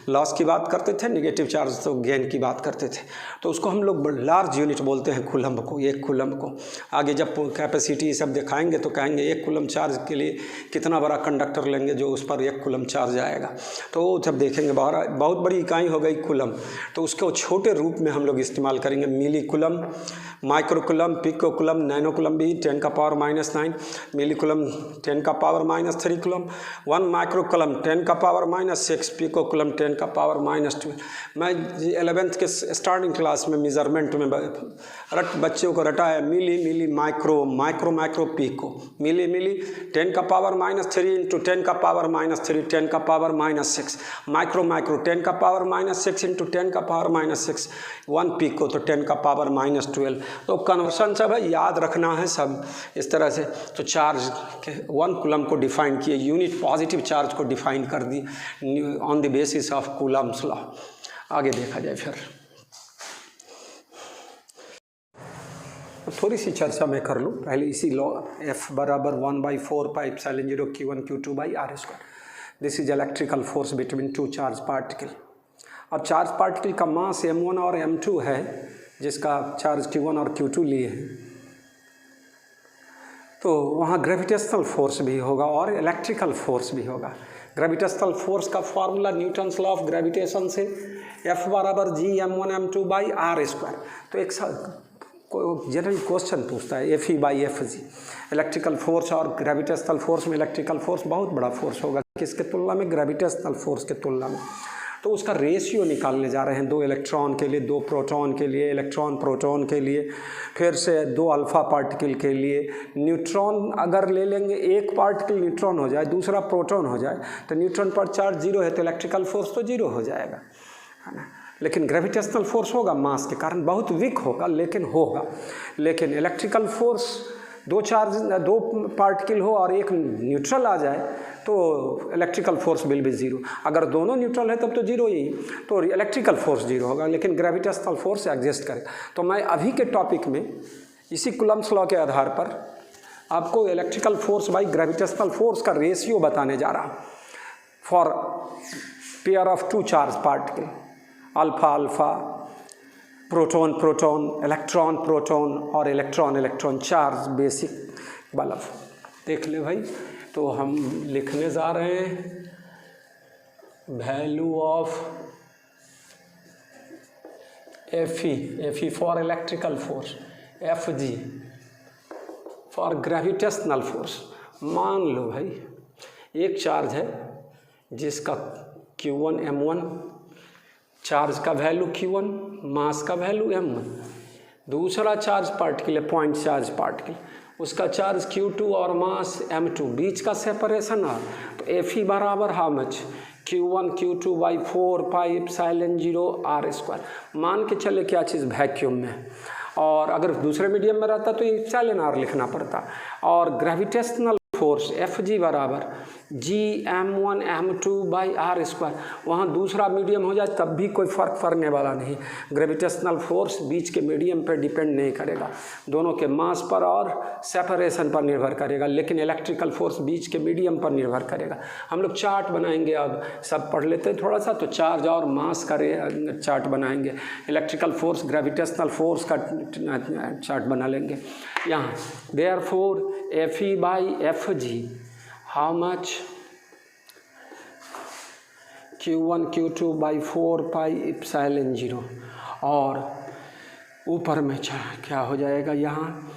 लॉस की बात करते थे, नेगेटिव चार्ज तो गेन की बात करते थे. तो उसको हम लोग लार्ज यूनिट बोलते हैं कूलम को, 1 कूलम को. आगे जब कैपेसिटी सब दिखाएंगे तो कहेंगे 1 कूलम चार्ज के लिए कितना बड़ा कंडक्टर लेंगे जो उस पर 1 कूलम चार्ज आएगा. तो जब देखेंगे बहुत बड़ी इकाई हो गई कूलम, तो उसको छोटे रूप में हम लोग इस्तेमाल करेंगे. Milli coulomb, micro coulomb, pico coulomb, nano coulomb भी 10 का पावर -9, मिली कूलम 10 का पावर -3 कूलम, 1 माइक्रो कूलम 10 का पावर -6, पिको कूलम 10 का पावर -2. मैं 11th के स्टार्टिंग क्लास में मेजरमेंट में बच्चों को रटाया मिली माइक्रो पिको, मिली 10 का पावर -3 इंटू 10 का पावर -3, 10 का पावर -6, माइक्रो 10 का पावर -6 इंटू 10 का पावर -6, 1 पिको तो 10 का पावर -12. तो कन्वर्सन सब है, याद रखना है सब इस तरह से. तो चार्ज के 1 कूलम को डिफाइन किए, यूनिट पॉजिटिव चार्ज को डिफाइन कर दी on the basis of Coulomb's law. आगे देखा जाए फिर. थोड़ी सी चर्चा मैं कर लूँ पहले इसी लॉ. F बराबर 1/4 pi epsilon 0 Q1 Q2 by R square. This is electrical force between 2 charge particle. अब चार्ज पार्टिकल का मास M1 और M2 है, जिसका चार्ज Q1 और Q2 लिए हैं. तो वहाँ ग्रेविटेशनल फोर्स भी होगा और इलेक्ट्रिकल फोर्स भी होगा. ग्रेविटेशनल फोर्स का formula Newton's law of gravitation से F बराबर G(m1 m2 by R square. तो एक जनरल क्वेश्चन पूछता है Fe/Fg. इलेक्ट्रिकल फोर्स और ग्रेविटेशनल फोर्स में इलेक्ट्रिकल फोर्स बहुत बड़ा फोर्स होगा किसके तुलना में? ग्रेविटेशनल फोर्स के तुलना में. तो उसका रेशियो निकालने जा रहे हैं 2 इलेक्ट्रॉन के लिए, 2 प्रोटॉन के लिए, इलेक्ट्रॉन प्रोटॉन के लिए, फिर से 2 अल्फा पार्टिकल के लिए. न्यूट्रॉन अगर ले लेंगे, एक पार्टिकल न्यूट्रॉन हो जाए, दूसरा प्रोटॉन हो जाए, तो न्यूट्रॉन पर चार्ज 0 है तो इलेक्ट्रिकल फोर्स तो 0 हो जाएगा, है ना. लेकिन ग्रेविटेशनल फोर्स होगा, मास के कारण बहुत वीक होगा लेकिन होगा. लेकिन इलेक्ट्रिकल फोर्स 2 पार्टिकल हो और एक न्यूट्रल आ जाए तो इलेक्ट्रिकल फोर्स विल बी 0. अगर दोनों न्यूट्रल है तब तो 0 ही, तो इलेक्ट्रिकल फोर्स 0 होगा लेकिन ग्रेविटेशनल फोर्स एग्जिस्ट करेगा. तो मैं अभी के टॉपिक में इसी कूलम्स लॉ के आधार पर आपको electrical force by gravitational force का रेशियो बताने जा रहा हूँ. For pair of two charge particle, alpha alpha, proton proton, electron proton और electron electron charge basic bulb. देख ले भाई, तो हम लिखने जा रहे हैं value of Fe for electrical force, Fg for gravitational force. मान लो भाई एक चार्ज है जिसका Q1 M1, चार्ज का वैल्यू Q1, मास का वैल्यू M1। दूसरा चार्ज पार्टिकल है, पॉइंट चार्ज पार्टिकल, उसका चार्ज Q2 और मास M2, बीच का सेपरेशन R। तो Fe बराबर how much, Q1 Q2 by 4 pi epsilon 0 R²। मान के चले क्या चीज़ वैक्यूम में, और अगर दूसरे मीडियम में रहता तो एप्सिलॉन R लिखना पड़ता। और ग्रेविटेशनल फोर्स Fg बराबर Gm1 M2 बाई R²। वहाँ दूसरा मीडियम हो जाए तब भी कोई फ़र्क पड़ने वाला नहीं। ग्रेविटेशनल फोर्स बीच के मीडियम पर डिपेंड नहीं करेगा, दोनों के मास पर और सेपरेशन पर निर्भर करेगा, लेकिन इलेक्ट्रिकल फोर्स बीच के मीडियम पर निर्भर करेगा। हम लोग चार्ट बनाएंगे, अब सब पढ़ लेते हैं थोड़ा सा, तो चार्ज और मास का चार्ट बनाएंगे, इलेक्ट्रिकल फोर्स ग्रेविटेशनल फोर्स का चार्ट बना लेंगे यहाँ। Therefore Fe by Fg how much, Q1 Q2 by 4 pi epsilon 0, और ऊपर में क्या हो जाएगा यहाँ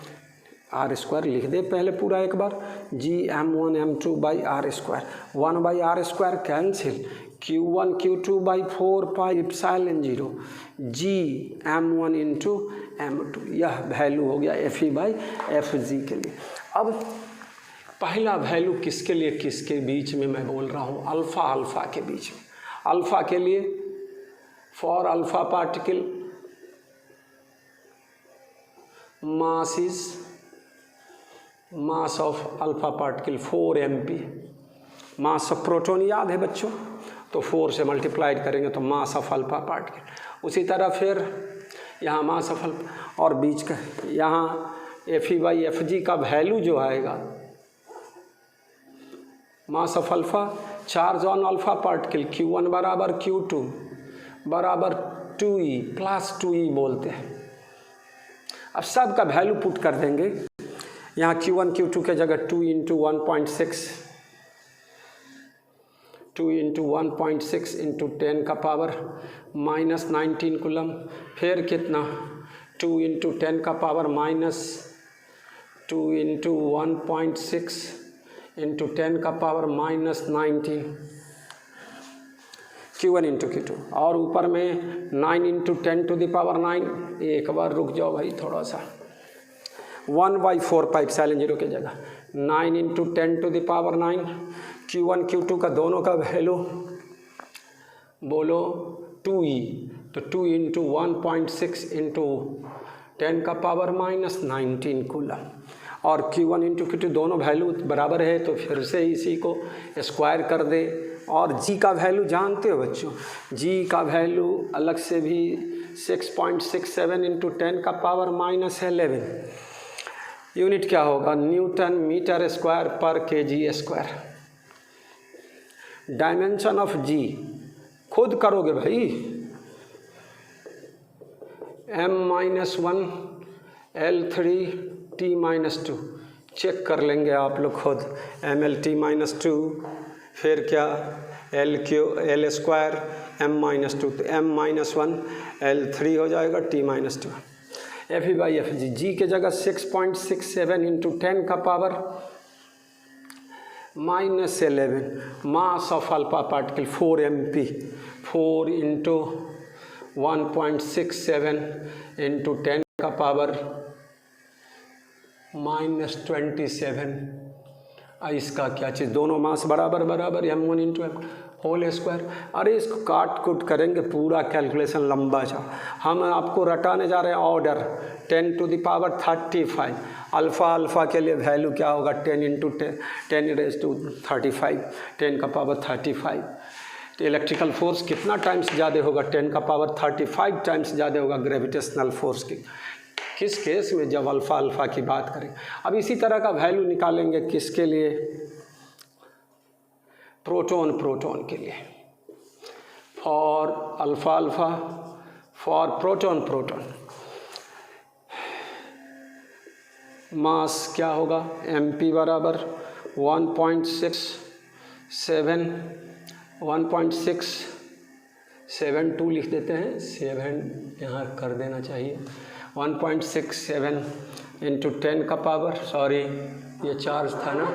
R² लिख दे पहले पूरा एक बार, Gm1 M2 by R², 1 by R² cancel, Q1 Q2 by 4 pi epsilon 0, Gm1 into M2। यह वैल्यू हो गया Fe बाई Fg के लिए। अब पहला वैल्यू किसके लिए, किसके बीच में मैं बोल रहा हूँ, अल्फ़ा अल्फ़ा के बीच में। अल्फ़ा के लिए for alpha particle mass is, mass of alpha particle 4 mp। Mass of proton याद है बच्चों, तो 4 से मल्टीप्लाइड करेंगे तो मास ऑफ अल्फ़ा पार्टिकल। उसी तरह फिर यहाँ मास ऑफ अल्फ़ा, और बीच का यहाँ Fe बाई Fg का वैल्यू जो आएगा mass of alpha, charge on alpha particle Q1 बराबर Q2 बराबर 2e प्लस 2e बोलते हैं। अब सब का वैल्यू पुट कर देंगे यहाँ, Q1 Q2 के जगह 2 इंटू 1.6, 2 इंटू 1.6 इंटू 10 का पावर माइनस 19 कूलम, फिर कितना 2 इंटू 10 का पावर माइनस 2 इंटू 1.6 इंटू 10 का power minus 19, Q1 into Q2, और ऊपर में 9 इंटू 10 टू द पावर 9। एक बार रुक जाओ भाई थोड़ा सा, 1 बाई 4 पाई एप्सिलॉन 0 की जगह 9 into 10 to the power 9। Q1 Q2 का दोनों का वैल्यू बोलो 2e, तो 2 इंटू 1.6 इंटू 10 का पावर माइनस 19 कूलम, और Q1 इंटू Q2 दोनों वैल्यू बराबर है, तो फिर से इसी को स्क्वायर कर दे। और G का वैल्यू जानते हो बच्चों, G का वैल्यू अलग से भी 6.67 इंटू 10 का पावर माइनस 11। यूनिट क्या होगा, न्यूटन मीटर स्क्वायर पर kg²। डायमेंशन ऑफ G खुद करोगे भाई, M-1 L3 T-2 चेक कर लेंगे आप लोग खुद, ML_T-2, फिर क्या L² M-2, तो M-1 L3 हो जाएगा T-2। Fe by Fg, G के जगह 6.67 इंटू 10 का power minus 11, mass of alpha particle 4 mp, 4 into 1.67 into 10 का पावर माइनस 27। इसका क्या चीज़, दोनों मास बराबर बराबर, M1 into M whole square. अरे इसको काट कुट करेंगे, पूरा कैलकुलेशन लंबा जा। हम आपको रटाने जा रहे हैं order 10 to the power 35। Alpha alpha के लिए वैल्यू क्या होगा, 10 इंटू 10 रेज़ टू 35, 10 का पावर 35। तो इलेक्ट्रिकल फोर्स कितना टाइम्स ज़्यादा होगा, 10 का पावर 35 टाइम्स ज़्यादा होगा ग्रेविटेशनल फोर्स की। किस केस में, जब अल्फ़ा अल्फ़ा की बात करें। अब इसी तरह का वैल्यू निकालेंगे किसके लिए, प्रोटॉन के लिए, for alpha alpha, for proton mass क्या होगा, mp बराबर 1.672 लिख देते हैं, 7 यहाँ कर देना चाहिए, 1.67 इंटू 10 का पावर, सॉरी ये चार्ज था ना,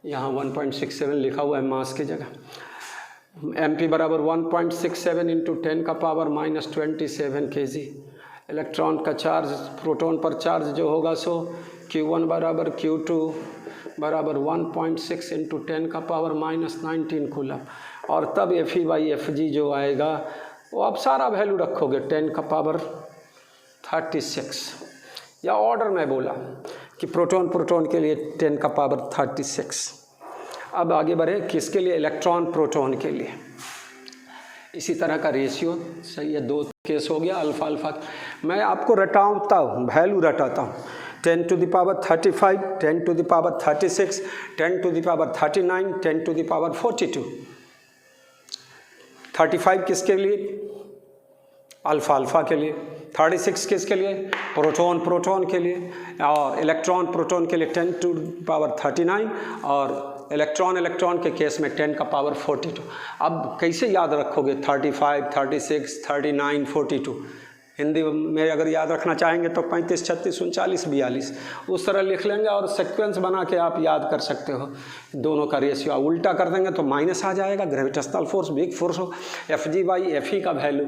यहाँ 1.67 लिखा हुआ है मास की जगह, mp बराबर 1.67 इंटू 10 का पावर -27 kg। इलेक्ट्रॉन का चार्ज प्रोटॉन पर चार्ज जो होगा सो Q1 बराबर Q2 बराबर 1.6 इंटू 10 का पावर -19 कूलम, और तब Fe/Fg जो आएगा वो आप सारा वैल्यू रखोगे 10 का पावर 36, या ऑर्डर में बोला कि प्रोटॉन के लिए 10 का पावर 36। अब आगे बढ़े किसके लिए, इलेक्ट्रॉन प्रोटॉन के लिए। इसी तरह का रेशियो सही है, 2 केस हो गया अल्फा अल्फा। मैं आपको रटाता हूँ, वैल्यू रटाता हूँ, 10 to the power 35, 10 to the power 36, 10 to the power 39, 10 to the power 42। 35 किसके लिए, अल्फा अल्फा के लिए, 36 किसके लिए, प्रोटॉन के लिए, और इलेक्ट्रॉन प्रोटॉन के लिए 10 to the power 39, और इलेक्ट्रॉन के केस में 10 का पावर 42। अब कैसे याद रखोगे 35, 36, 39, 42? हिंदी में अगर याद रखना चाहेंगे तो 35, 36, 39, 42 उस तरह लिख लेंगे, और सीक्वेंस बना के आप याद कर सकते हो। दोनों का रेशियो उल्टा कर देंगे तो माइनस आ जाएगा, ग्रेविटेशनल फोर्स बिग फोर्स हो। Fg/Fe का वैल्यू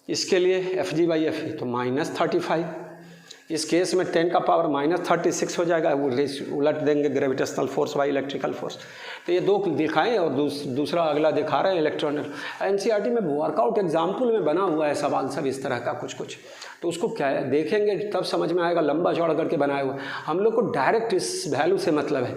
इसके लिए Fg/Fe तो -35, इस केस में 10 का पावर -36 हो जाएगा, वो उलट देंगे gravitational force by electrical force. तो ये 2 दिखाएं, और दूसरा अगला दिखा रहे हैं इलेक्ट्रॉन। एनसीईआरटी में वर्कआउट एग्जाम्पल में बना हुआ है सवाल सब इस तरह का कुछ, तो उसको क्या है देखेंगे तब समझ में आएगा, लंबा चौड़ा करके बनाया हुआ। हम लोग को डायरेक्ट इस वैल्यू से मतलब है,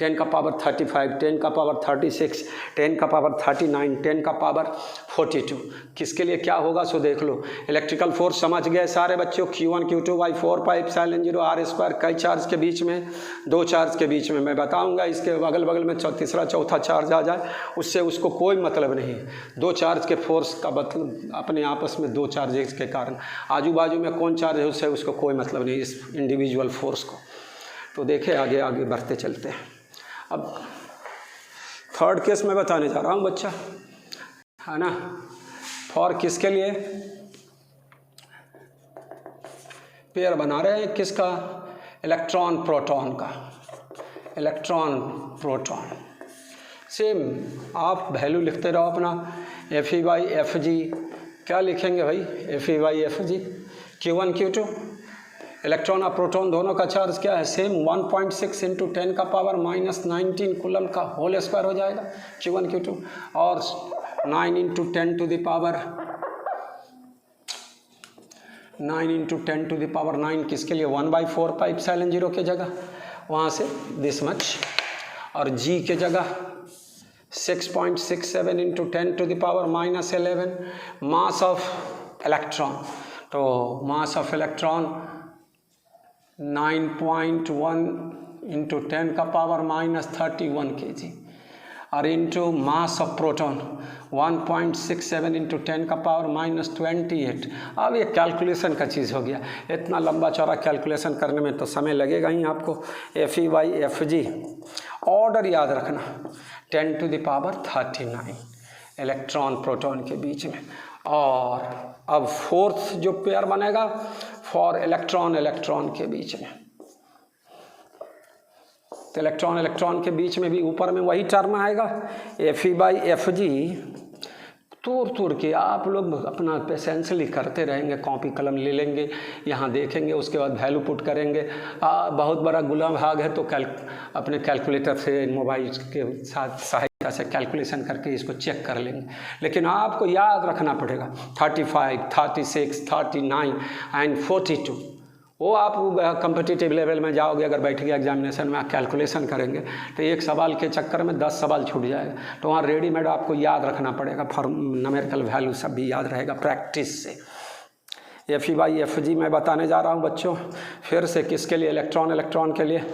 10 का पावर 35, 10 का पावर 36, 10 का पावर 39, 10 का पावर 42। किसके लिए क्या होगा सो देख लो। इलेक्ट्रिकल फोर्स समझ गए सारे बच्चों, Q1 Q2/4πε0 r²। कई चार्ज के बीच में, 2 चार्ज के बीच में, मैं बताऊंगा इसके अगल बगल में तीसरा चौथा चार्ज आ जाए उससे उसको कोई मतलब नहीं है। 2 चार्ज के फोर्स का मतलब अपने आपस में 2 चार्जेस के कारण, आजू बाजू में कौन चार्ज है उससे उसको कोई मतलब नहीं, इस इंडिविजुअल फोर्स को। तो देखें आगे बढ़ते चलते हैं। अब थर्ड केस में बताने जा रहा हूँ बच्चा, है ना, फॉर किसके लिए पेयर बना रहे हैं, किसका, इलेक्ट्रॉन प्रोटॉन का। इलेक्ट्रॉन प्रोटॉन सेम आप वैल्यू लिखते रहो अपना, Fe/Fg क्या लिखेंगे भाई, Fe/Fg Q1 Q2। इलेक्ट्रॉन और प्रोटॉन दोनों का चार्ज क्या है, सेम 1.6 इंटू 10 का पावर -19 कूलम का होल स्क्वायर हो जाएगा Q1 Q2, और 9 इंटू 10 टू द पावर 9 किसके लिए, 1/4πε0 के जगह वहाँ से दिस मच, और G के जगह 6.67 into 10 to the power -11 mass of electron. तो मास ऑफ इलेक्ट्रॉन 9.1 इंटू 10 का पावर -31 kg, और into mass of proton 1.67 into 10 का पावर -28। अब ये कैलकुलेशन का चीज़ हो गया, इतना लंबा चौड़ा कैलकुलेशन करने में तो समय लगेगा ही आपको। Fe/Fg ऑर्डर याद रखना, 10 to the power 39 electron proton के बीच में। और अब फोर्थ जो पेयर बनेगा फॉर इलेक्ट्रॉन के बीच में, तो इलेक्ट्रॉन के बीच में भी ऊपर में वही टर्म आएगा Fe/Fg। तोड़ के आप लोग अपना पेशेंसली करते रहेंगे, कॉपी कलम ले लेंगे, यहाँ देखेंगे, उसके बाद वैल्यू पुट करेंगे। बहुत बड़ा गुलाम भाग है तो अपने कैलकुलेटर से मोबाइल के साथ सहायता से कैलकुलेशन करके इसको चेक कर लेंगे। लेकिन आपको याद रखना पड़ेगा 35, 36, 39 एंड 42। वो आप कम्पिटिटिव लेवल में जाओगे, अगर बैठ गया एग्जामिनेशन में आप कैलकुलेशन करेंगे तो एक सवाल के चक्कर में 10 सवाल छूट जाएगा। तो वहाँ रेडीमेड आपको याद रखना पड़ेगा, न्यूमेरिकल वैल्यू सब भी याद रहेगा प्रैक्टिस से। Fe/Fg मैं बताने जा रहा हूँ बच्चों फिर से, किसके लिए, इलेक्ट्रॉन के लिए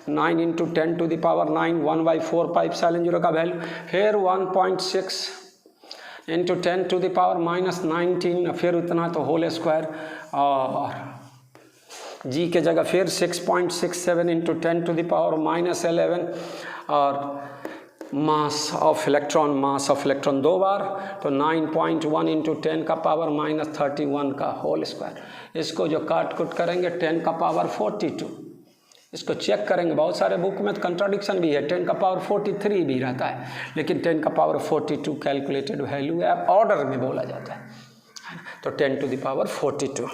9 × 10⁹ 1/4 पाइप साइलेंट 0 का वैल्यू, फिर 1.6 × 10⁻⁻19, फिर उतना तो होल स्क्वायर, और जी के जगह फिर 6.67 × 10⁻⁻11, और मास ऑफ इलेक्ट्रॉन 2 बार, तो 9.1 × 10⁻⁻31 का होल स्क्वायर। इसको जो काट कुट करेंगे 10⁻42, इसको चेक करेंगे, बहुत सारे बुक में तो कंट्राडिक्शन भी है, 10⁻43 भी रहता है, लेकिन 10⁻42 कैलकुलेटेड वैल्यू है, ऑर्डर में बोला जाता है, तो 10⁻42।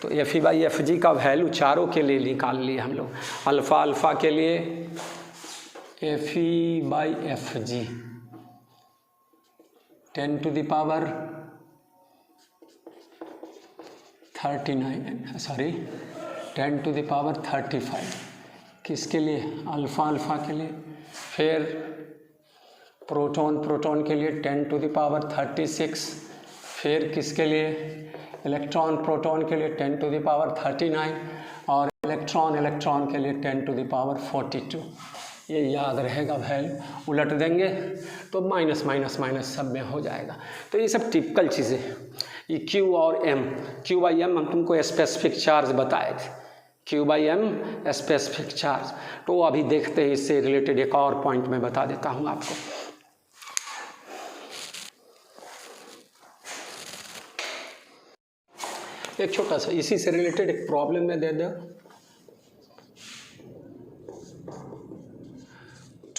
तो Fe/Fg का वैल्यू चारों के लिए निकाल लिए हम लोग। अल्फ़ा के लिए Fe/Fg 10⁻35, किसके लिए, अल्फ़ा के लिए। फिर प्रोटॉन के लिए 10⁻36, फिर किसके लिए, प्रोटॉन के लिए 10⁻39, और इलेक्ट्रॉन के लिए 10⁻42। ये याद रहेगा वैल्यू, उलट देंगे तो माइनस सब में हो जाएगा। तो ये सब टिपिकल चीज़ें, ये Q और M, Q/M हम तुमको स्पेसिफिक चार्ज बताए थे, Q/M स्पेसिफिक चार्ज। तो अभी देखते हैं, इससे रिलेटेड एक और पॉइंट मैं बता देता हूँ आपको। एक छोटा सा इसी से रिलेटेड एक प्रॉब्लम में दे दो।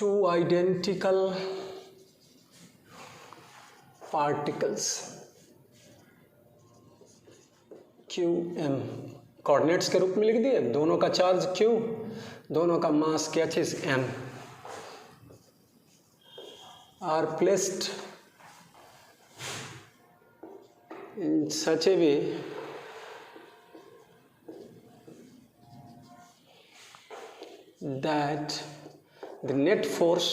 2 identical particles QM कोऑर्डिनेट्स के रूप में लिख दिए, दोनों का चार्ज Q, दोनों का मास क्या चीज M, are placed in such a way that the net force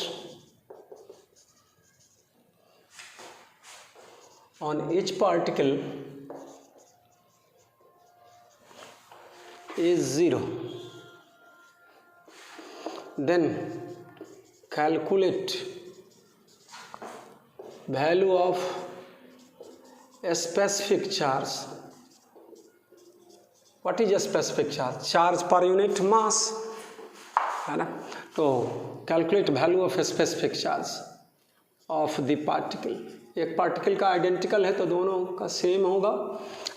on each particle is 0. Then calculate value of a specific charge. What is a specific charge? Charge per unit mass, है ना। तो calculate value of specific charge of the particle. एक particle का identical है तो दोनों का same होगा,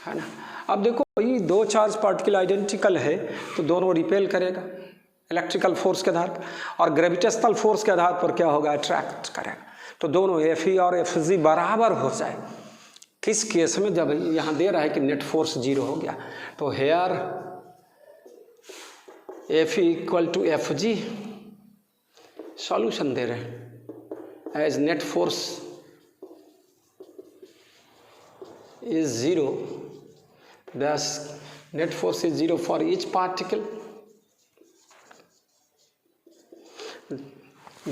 है ना। अब देखो भाई, दो चार्ज पार्टिकल आइडेंटिकल है तो दोनों रिपेल करेगा इलेक्ट्रिकल फोर्स के आधार पर, और ग्रेविटेशनल फोर्स के आधार पर क्या होगा, अट्रैक्ट करेगा। तो दोनों Fe और Fg बराबर हो जाए। किस केस में, जब यहाँ दे रहा है कि नेट फोर्स 0 हो गया, तो हेयर Fe = Fg, सॉल्यूशन दे रहे हैं, as net force is 0, thus net force is 0 for each particle,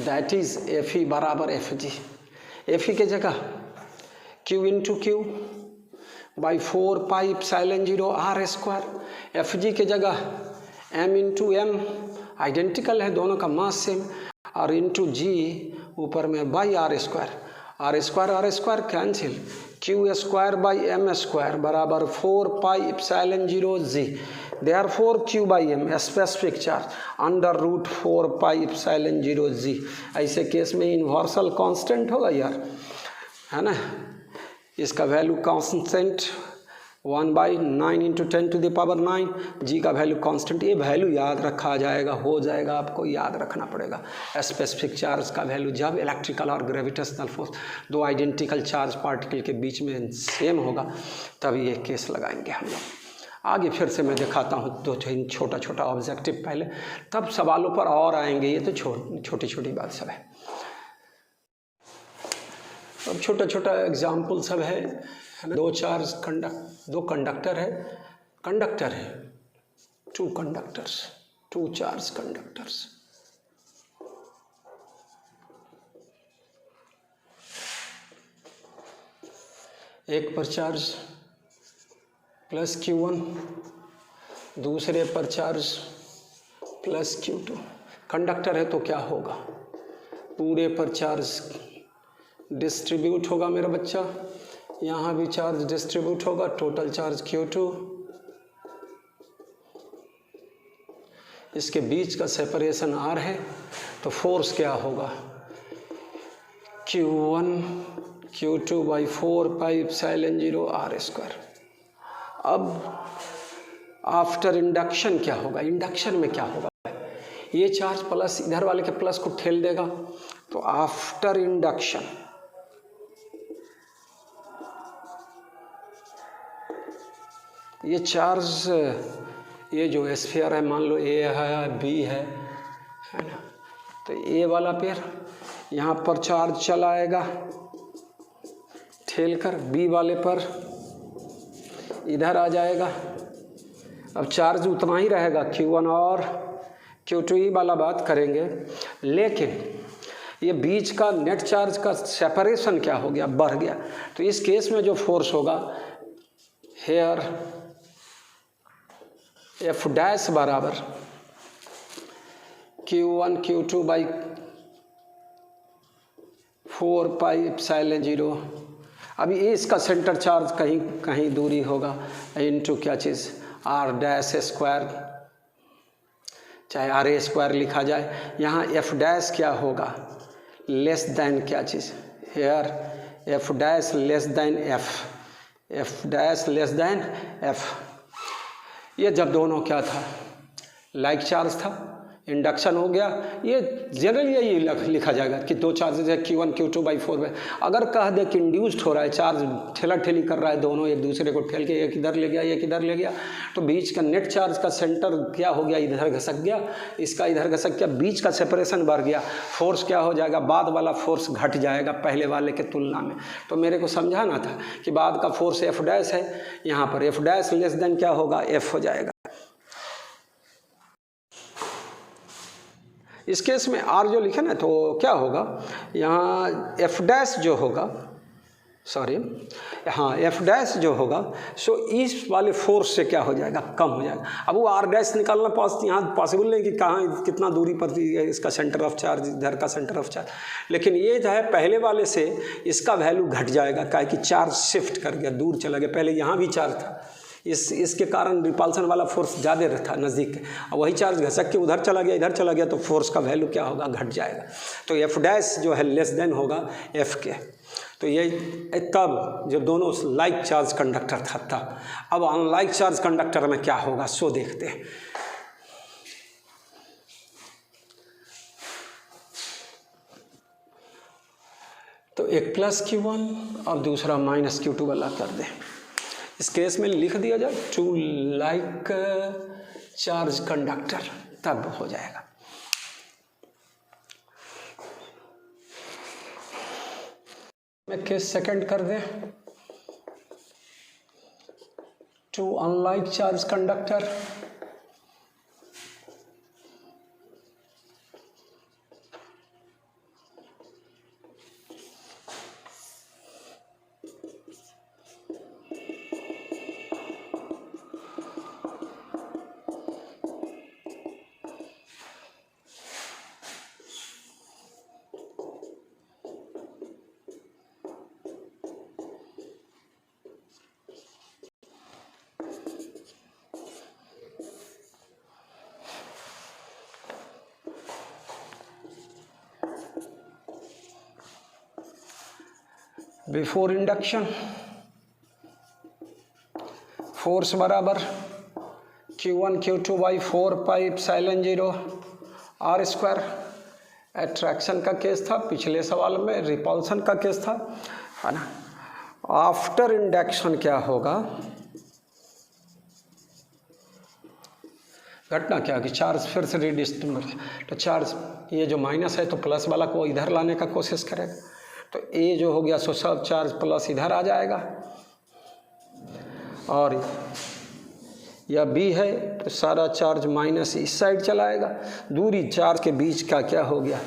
that is Fe बराबर Fg। Fe के जगह Q × Q by 4 pi epsilon 0 r², Fg के जगह M × M, आइडेंटिकल है, दोनों का मास सेम, और इंटू G ऊपर में by r² cancel, Q² by M² बराबर 4 pi epsilon 0 G। Therefore Q/M specific charge √4 pi epsilon 0 G। ऐसे केस में यूनिवर्सल कांस्टेंट होगा यार, है ना। इसका वैल्यू कांस्टेंट 1/9 × 10⁻⁹, G का वैल्यू कांस्टेंट। ये वैल्यू याद रखा जाएगा, हो जाएगा, आपको याद रखना पड़ेगा। स्पेसिफिक चार्ज का वैल्यू जब इलेक्ट्रिकल और ग्रेविटेशनल फोर्स दो आइडेंटिकल चार्ज पार्टिकल के बीच में सेम होगा तब ये केस लगाएंगे हम लोग। आगे फिर से मैं दिखाता हूँ दो छोटा छोटा ऑब्जेक्टिव पहले, तब सवालों पर और आएंगे। ये तो छोटी छोटी बात सब है। अब छोटा छोटा एग्जाम्पल सब है ना। दो कंडक्टर है, टू चार्ज कंडक्टर्स। एक पर चार्ज प्लस Q1, दूसरे पर चार्ज प्लस Q2। कंडक्टर है तो क्या होगा, पूरे पर चार्ज डिस्ट्रीब्यूट होगा मेरा बच्चा, यहाँ भी चार्ज डिस्ट्रीब्यूट होगा, टोटल चार्ज Q2। इसके बीच का सेपरेशन R है, तो फोर्स क्या होगा, Q1 Q2 बाई 4πε0 r²। अब आफ्टर इंडक्शन क्या होगा, इंडक्शन में क्या होगा, ये चार्ज प्लस इधर वाले के प्लस को ठेल देगा, तो आफ्टर इंडक्शन ये चार्ज, ये जो स्फीयर है मान लो A है B है ना, तो A वाला पेयर यहाँ पर चार्ज चला आएगा ठेल कर, B वाले पर इधर आ जाएगा। अब चार्ज उतना ही रहेगा Q1 और Q2 ही वाला बात करेंगे, लेकिन ये बीच का नेट चार्ज का सेपरेशन क्या हो गया, बढ़ गया। तो इस केस में जो फोर्स होगा हेयर F डैश बराबर Q1 Q2 बाई 4πε0। अभी इसका सेंटर चार्ज कहीं कहीं दूरी होगा, इनटू क्या चीज़ R डैश स्क्वायर, चाहे RA² लिखा जाए। यहाँ F डैश क्या होगा, लेस देन क्या चीज़, here F dash less than F, F dash less than F। ये जब दोनों क्या था, लाइक चार्ज था, इंडक्शन हो गया। ये जनरली यही लिखा जाएगा कि दो चार्जेज है Q1 Q2 बाई 4 में। अगर कह दे कि इंड्यूस्ड हो रहा है, चार्ज ठेला ठेली कर रहा है, दोनों एक दूसरे को ठेल के एक इधर ले गया एक इधर ले गया, तो बीच का नेट चार्ज का सेंटर क्या हो गया, इधर घसक गया, इसका इधर घसक गया, बीच का सेपरेशन बढ़ गया, फोर्स क्या हो जाएगा, बाद वाला फोर्स घट जाएगा पहले वाले के तुलना में। तो मेरे को समझाना था कि बाद का फोर्स F डैश है, यहाँ पर F डैश लेस देन क्या होगा, F हो जाएगा। इस केस में R जो लिखे ना, तो क्या होगा, यहाँ F डैश जो होगा, सॉरी हाँ F डैश जो होगा, सो इस वाले फोर्स से क्या हो जाएगा, कम हो जाएगा। अब वो R डैश निकालना यहाँ पॉसिबल नहीं कि कहाँ कितना दूरी पर इसका सेंटर ऑफ चार्ज, इधर का सेंटर ऑफ चार्ज, लेकिन ये जो है पहले वाले से इसका वैल्यू घट जाएगा, क्या कि चार्ज शिफ्ट कर गया, दूर चला गया। पहले यहाँ भी चार्ज था, इसके कारण रिपल्सन वाला फोर्स ज़्यादा रहता नज़दीक के, और वही चार्ज घसक के उधर चला गया इधर चला गया, तो फोर्स का वैल्यू क्या होगा, घट जाएगा। तो F डैश जो है लेस देन होगा F के। तो ये तब जब दोनों लाइक चार्ज कंडक्टर था तब। अब अनलाइक चार्ज कंडक्टर में क्या होगा, सो देखते हैं। तो एक प्लस Q1 और दूसरा माइनस Q2 वाला कर दें। इस केस में लिख दिया जाए टू लाइक चार्ज कंडक्टर, तब हो जाएगा। मैं केस सेकंड कर दें, two unlike charge conductor, before induction force बराबर Q1 Q2 by 4πε0 r²। Attraction का केस था पिछले सवाल में, रिपल्सन का केस था, है ना। आफ्टर इंडक्शन क्या होगा, घटना क्या कि चार्ज फिर से रिडिस्ट्रीब्यूट, तो चार्ज ये जो माइनस है तो प्लस वाला को इधर लाने का कोशिश करेगा, तो A जो हो गया सो सब चार्ज प्लस इधर आ जाएगा, और या B है तो सारा चार्ज माइनस इस साइड चलाएगा। दूरी चार्ज के बीच का क्या हो गया,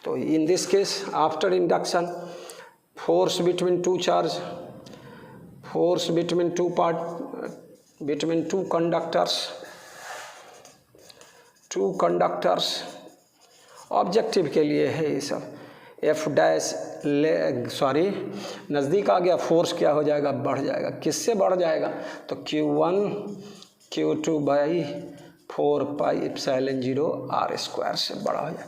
तो in this case after induction force between two charge force between two conductors objective के लिए है ये सब। एफ डैश नज़दीक आ गया, फोर्स क्या हो जाएगा, बढ़ जाएगा। किससे बढ़ जाएगा, तो Q1 Q2 by 4 pi epsilon 0 R square से बड़ा हो जाएगा।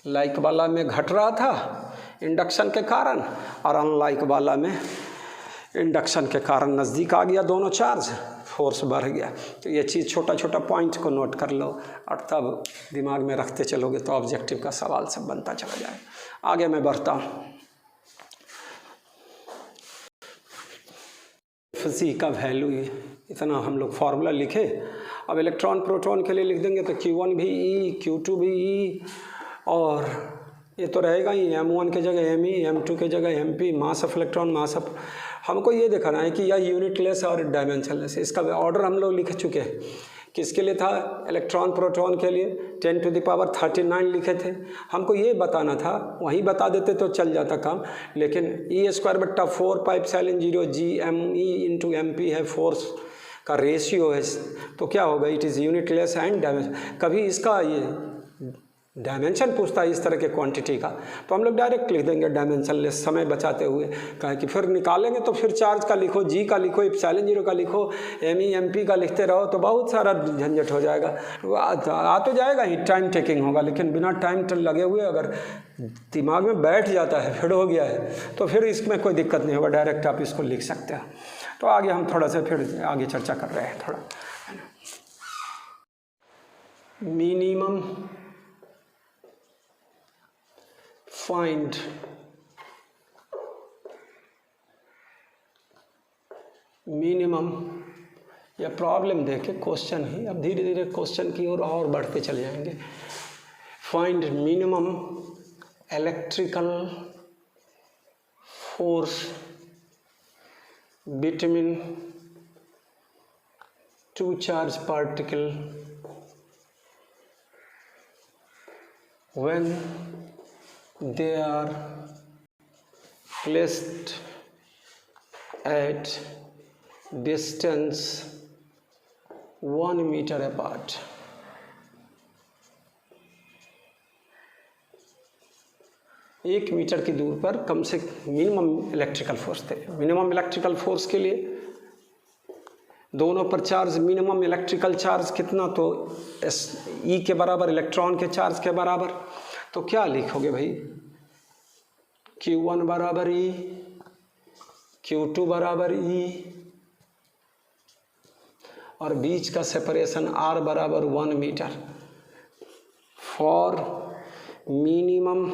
लाइक वाला में घट रहा था इंडक्शन के कारण, और अनलाइक वाला में इंडक्शन के कारण नज़दीक आ गया दोनों चार्ज, फोर्स बढ़ गया। तो ये चीज़ छोटा छोटा पॉइंट को नोट कर लो और तब दिमाग में रखते चलोगे तो ऑब्जेक्टिव का सवाल सब बनता चला जाएगा। आगे मैं बढ़ता हूँ। Fc का वैल्यू इतना हम लोग फार्मूला लिखे। अब इलेक्ट्रॉन प्रोटॉन के लिए लिख देंगे तो Q1 भी E, Q2 भी E, और ये तो रहेगा ही M1 के जगह Me, M2 के जगह MP, mass of electron, mass of. हमको ये दिखाना है कि यह यूनिटलेस और डायमेंशनलेस, इसका ऑर्डर हम लोग लिख चुके हैं। किसके लिए था, इलेक्ट्रॉन प्रोटॉन के लिए 10⁻39 लिखे थे। हमको ये बताना था, वहीं बता देते तो चल जाता काम, लेकिन E²/4 pi epsilon 0 GME into MP है, फोर्स का रेशियो है। तो क्या होगा, it is unitless and dimension. कभी इसका ये डायमेंशन पूछता है इस तरह के क्वांटिटी का, तो हम लोग डायरेक्ट लिख देंगे डायमेंशनलेस, समय बचाते हुए। कहें कि फिर निकालेंगे तो फिर चार्ज का लिखो, G का लिखो, एप्सिलॉन 0 का लिखो, ME MP का लिखते रहो तो बहुत सारा झंझट हो जाएगा। आ तो जाएगा ही, टाइम टेकिंग होगा, लेकिन बिना टाइम लगे हुए अगर दिमाग में बैठ जाता है, फिर हो गया है, तो फिर इसमें कोई दिक्कत नहीं होगा, डायरेक्ट आप इसको लिख सकते हैं। तो आगे हम थोड़ा सा फिर आगे चर्चा कर रहे हैं थोड़ा। मिनिमम फाइंड मिनिमम, या प्रॉब्लम देखे क्वेश्चन ही, अब धीरे धीरे क्वेश्चन की ओर और बढ़ते चले जाएंगे। Find minimum electrical force between two charge particle when they are placed at distance 1 meter apart. एक मीटर की दूर पर कम से मिनिमम इलेक्ट्रिकल फोर्स थे। मिनिमम इलेक्ट्रिकल फोर्स के लिए दोनों पर चार्ज, मिनिमम इलेक्ट्रिकल चार्ज कितना, तो E के बराबर इलेक्ट्रॉन के चार्ज के बराबर। तो क्या लिखोगे भाई, Q1 बराबर E, Q2 बराबर E, और बीच का सेपरेशन R बराबर 1 metre. For minimum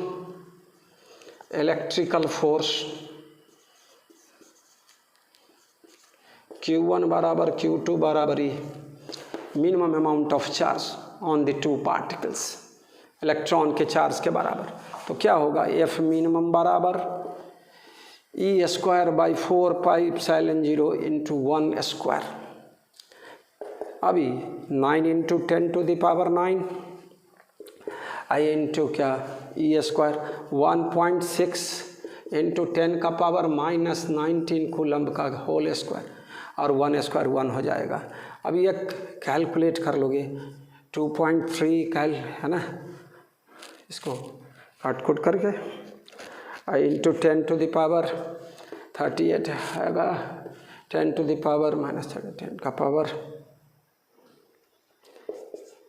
electrical force Q1 बराबर Q2 बराबर E, minimum amount of charge on the two particles, electron के चार्ज के बराबर। तो क्या होगा, F मिनिमम बराबर E²/4 pi epsilon 0 into 1 square. अभी 9 इंटू 10⁻9 I इंटू क्या E² 1.6 इंटू 10⁻⁻19 कूलम्ब का होल स्क्वायर, और 1 स्क्वायर 1 हो जाएगा। अब ये कैलकुलेट कर लोगे, 2.3 है ना, इसको काट करके I इंटू 10⁻38 आएगा, 10⁻−10 का पावर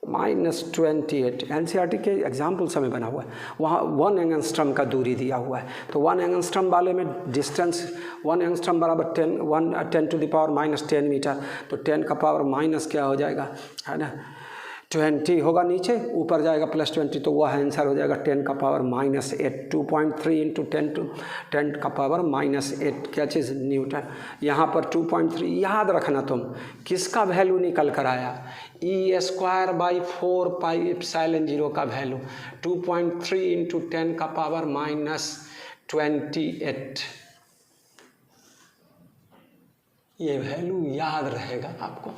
-28। NCERT के एग्जाम्पल्स में बना हुआ है, वहाँ 1 एंगस्ट्रम का दूरी दिया हुआ है। तो 1 एंगस्ट्रम वाले में डिस्टेंस 1 एंगस्ट्रम बराबर 10⁻−10 मीटर, तो 10 का पावर माइनस क्या हो जाएगा, है ना, 20 होगा, नीचे ऊपर जाएगा +20, तो वह आंसर हो जाएगा 10 का पावर -8। 2.3 इंटू 10 का पावर -8 क्या चीज़, न्यूटन। यहाँ पर 2.3 याद रखना, तुम किसका वैल्यू निकल कर आया, E²/4 पाई एप्सिलॉन 0 का वैल्यू, 2.3 इंटू 10 का पावर -28। ये वैल्यू याद रहेगा आपको,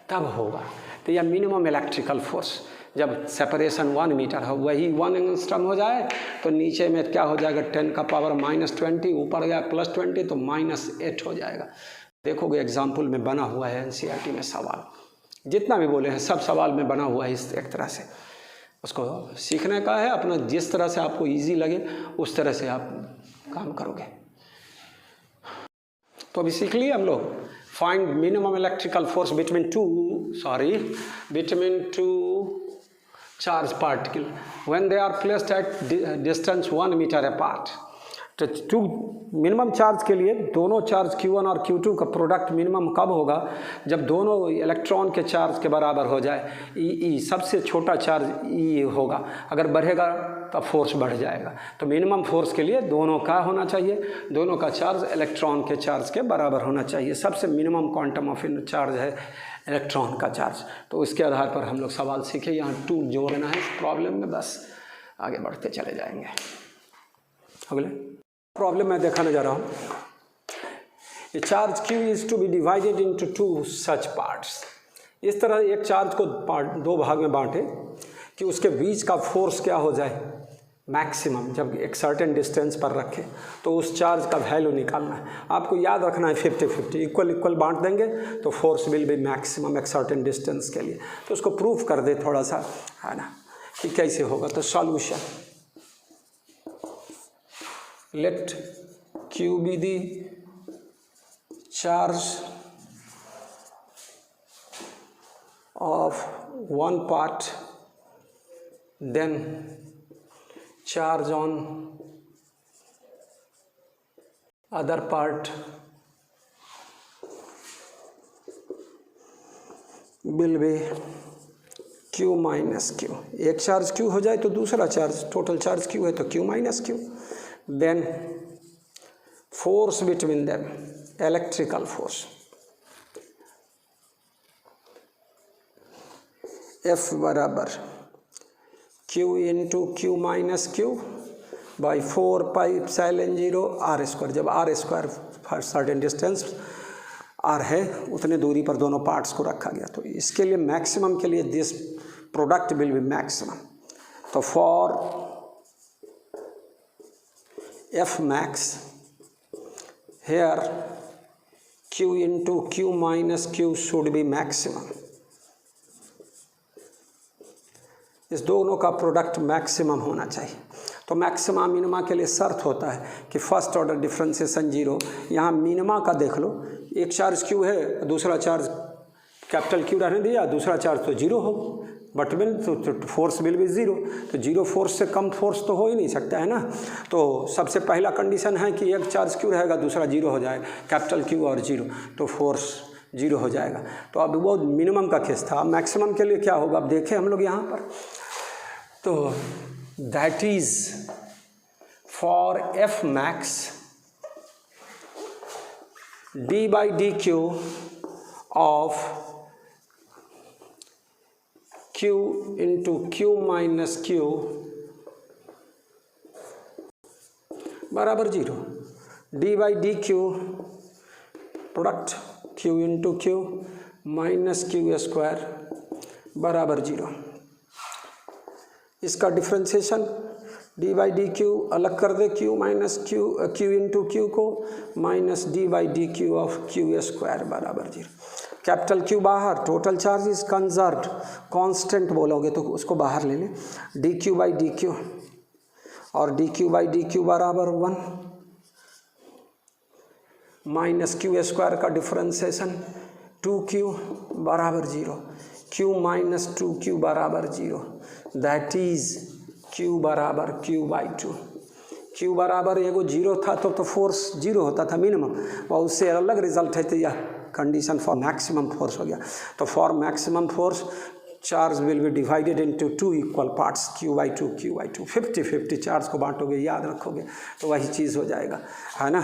तब होगा। तो यह मिनिमम इलेक्ट्रिकल फोर्स जब सेपरेशन 1 मीटर हो, वही 1 एंगस्ट्रम हो जाए तो नीचे में क्या हो जाएगा, 10 का पावर -20, ऊपर गया +20 तो -8 हो जाएगा। देखोगे एग्जाम्पल में बना हुआ है एनसीईआरटी में सवाल, जितना भी बोले हैं सब सवाल में बना हुआ है इस एक तरह से। उसको सीखने का है अपना, जिस तरह से आपको इजी लगे उस तरह से आप काम करोगे। तो अभी सीख लिए हम लोग, find minimum electrical force between two charge particle when they are placed at distance 1 metre apart. तो टू मिनिमम चार्ज के लिए दोनों चार्ज Q1 और Q2 का प्रोडक्ट मिनिमम कब होगा, जब दोनों इलेक्ट्रॉन के चार्ज के बराबर हो जाए। ई सबसे छोटा चार्ज ई होगा, अगर बढ़ेगा तब फोर्स बढ़ जाएगा। तो मिनिमम फोर्स के लिए दोनों का होना चाहिए, दोनों का चार्ज इलेक्ट्रॉन के चार्ज के बराबर होना चाहिए। सबसे मिनिमम क्वांटम ऑफ चार्ज है इलेक्ट्रॉन का चार्ज। तो इसके आधार पर हम लोग सवाल सीखे, यहाँ 2 जोड़ना है इस प्रॉब्लम में, बस आगे बढ़ते चले जाएंगे। अगले प्रॉब्लम में दिखाने जा रहा हूँ, a charge Q is to be divided into 2 such parts. इस तरह एक चार्ज को 2 भाग में बांटे कि उसके बीच का फोर्स क्या हो जाए मैक्सिमम, जब एक सर्टेन डिस्टेंस पर रखें तो उस चार्ज का वैल्यू निकालना है। आपको याद रखना है 50-50 इक्वल बांट देंगे तो फोर्स विल बी मैक्सिमम एक सर्टेन डिस्टेंस के लिए। तो उसको प्रूफ कर दे थोड़ा सा, है ना, कि कैसे होगा। तो solution, let Q be the charge of one part, then charge on other part will be Q minus Q। एक चार्ज Q हो जाए तो दूसरा चार्ज, टोटल चार्ज Q है तो Q minus Q। then force between them, electrical force, F बराबर Q into Q minus Q by 4 pi epsilon 0 R square. जब R square for certain distance R है उतने दूरी पर दोनों पार्ट्स को रखा गया। तो इसके लिए मैक्सिमम के लिए this product will be maximum. तो for F max here Q into Q minus Q should be maximum। इस दोनों का प्रोडक्ट मैक्सिमम होना चाहिए। तो मैक्सिमा मिनिमा के लिए शर्त होता है कि फर्स्ट ऑर्डर डिफरेंशिएशन 0। यहाँ मिनिमा का देख लो, एक चार्ज Q है दूसरा चार्ज कैपिटल Q रहने दिया, दूसरा चार्ज तो 0 हो, बट में तो फोर्स विल भी 0। तो 0 फोर्स से कम फोर्स तो हो ही नहीं सकता है ना। तो सबसे पहला कंडीशन है कि एक चार्ज Q रहेगा दूसरा 0 हो जाएगा, कैपिटल Q और 0, तो फोर्स 0 हो जाएगा। तो अब वो मिनिमम का केस था। मैक्सिमम के लिए क्या होगा अब देखें हम लोग यहाँ पर। तो that is for F max d by dq of Q into Q minus Q बराबर 0। d by dq product Q into Q minus Q square बराबर 0। इसका डिफ्रेंशिएशन d by dq अलग कर दे, Q minus Q into Q को minus d by dq of Q square बराबर 0। Capital Q बाहर, total charge is conserved, constant बोलोगे तो उसको बाहर ले लें, dq बाई dq और dq बाई dq बराबर 1 माइनस Q स्क्वायर का डिफरेंशिएशन 2Q बराबर 0, Q माइनस 2Q बराबर 0, दैट इज Q बराबर Q बाई 2। Q बराबर एगो 0 था तो फोर्स 0 होता था मिनिमम, और उससे अलग रिजल्ट है। तो यह कंडीशन फॉर मैक्सिमम फोर्स हो गया। तो for maximum force charge will be divided into 2 equal parts, Q by 2 Q by 2, 50-50 charge को बांटोगे, याद रखोगे तो वही चीज़ हो जाएगा, है ना।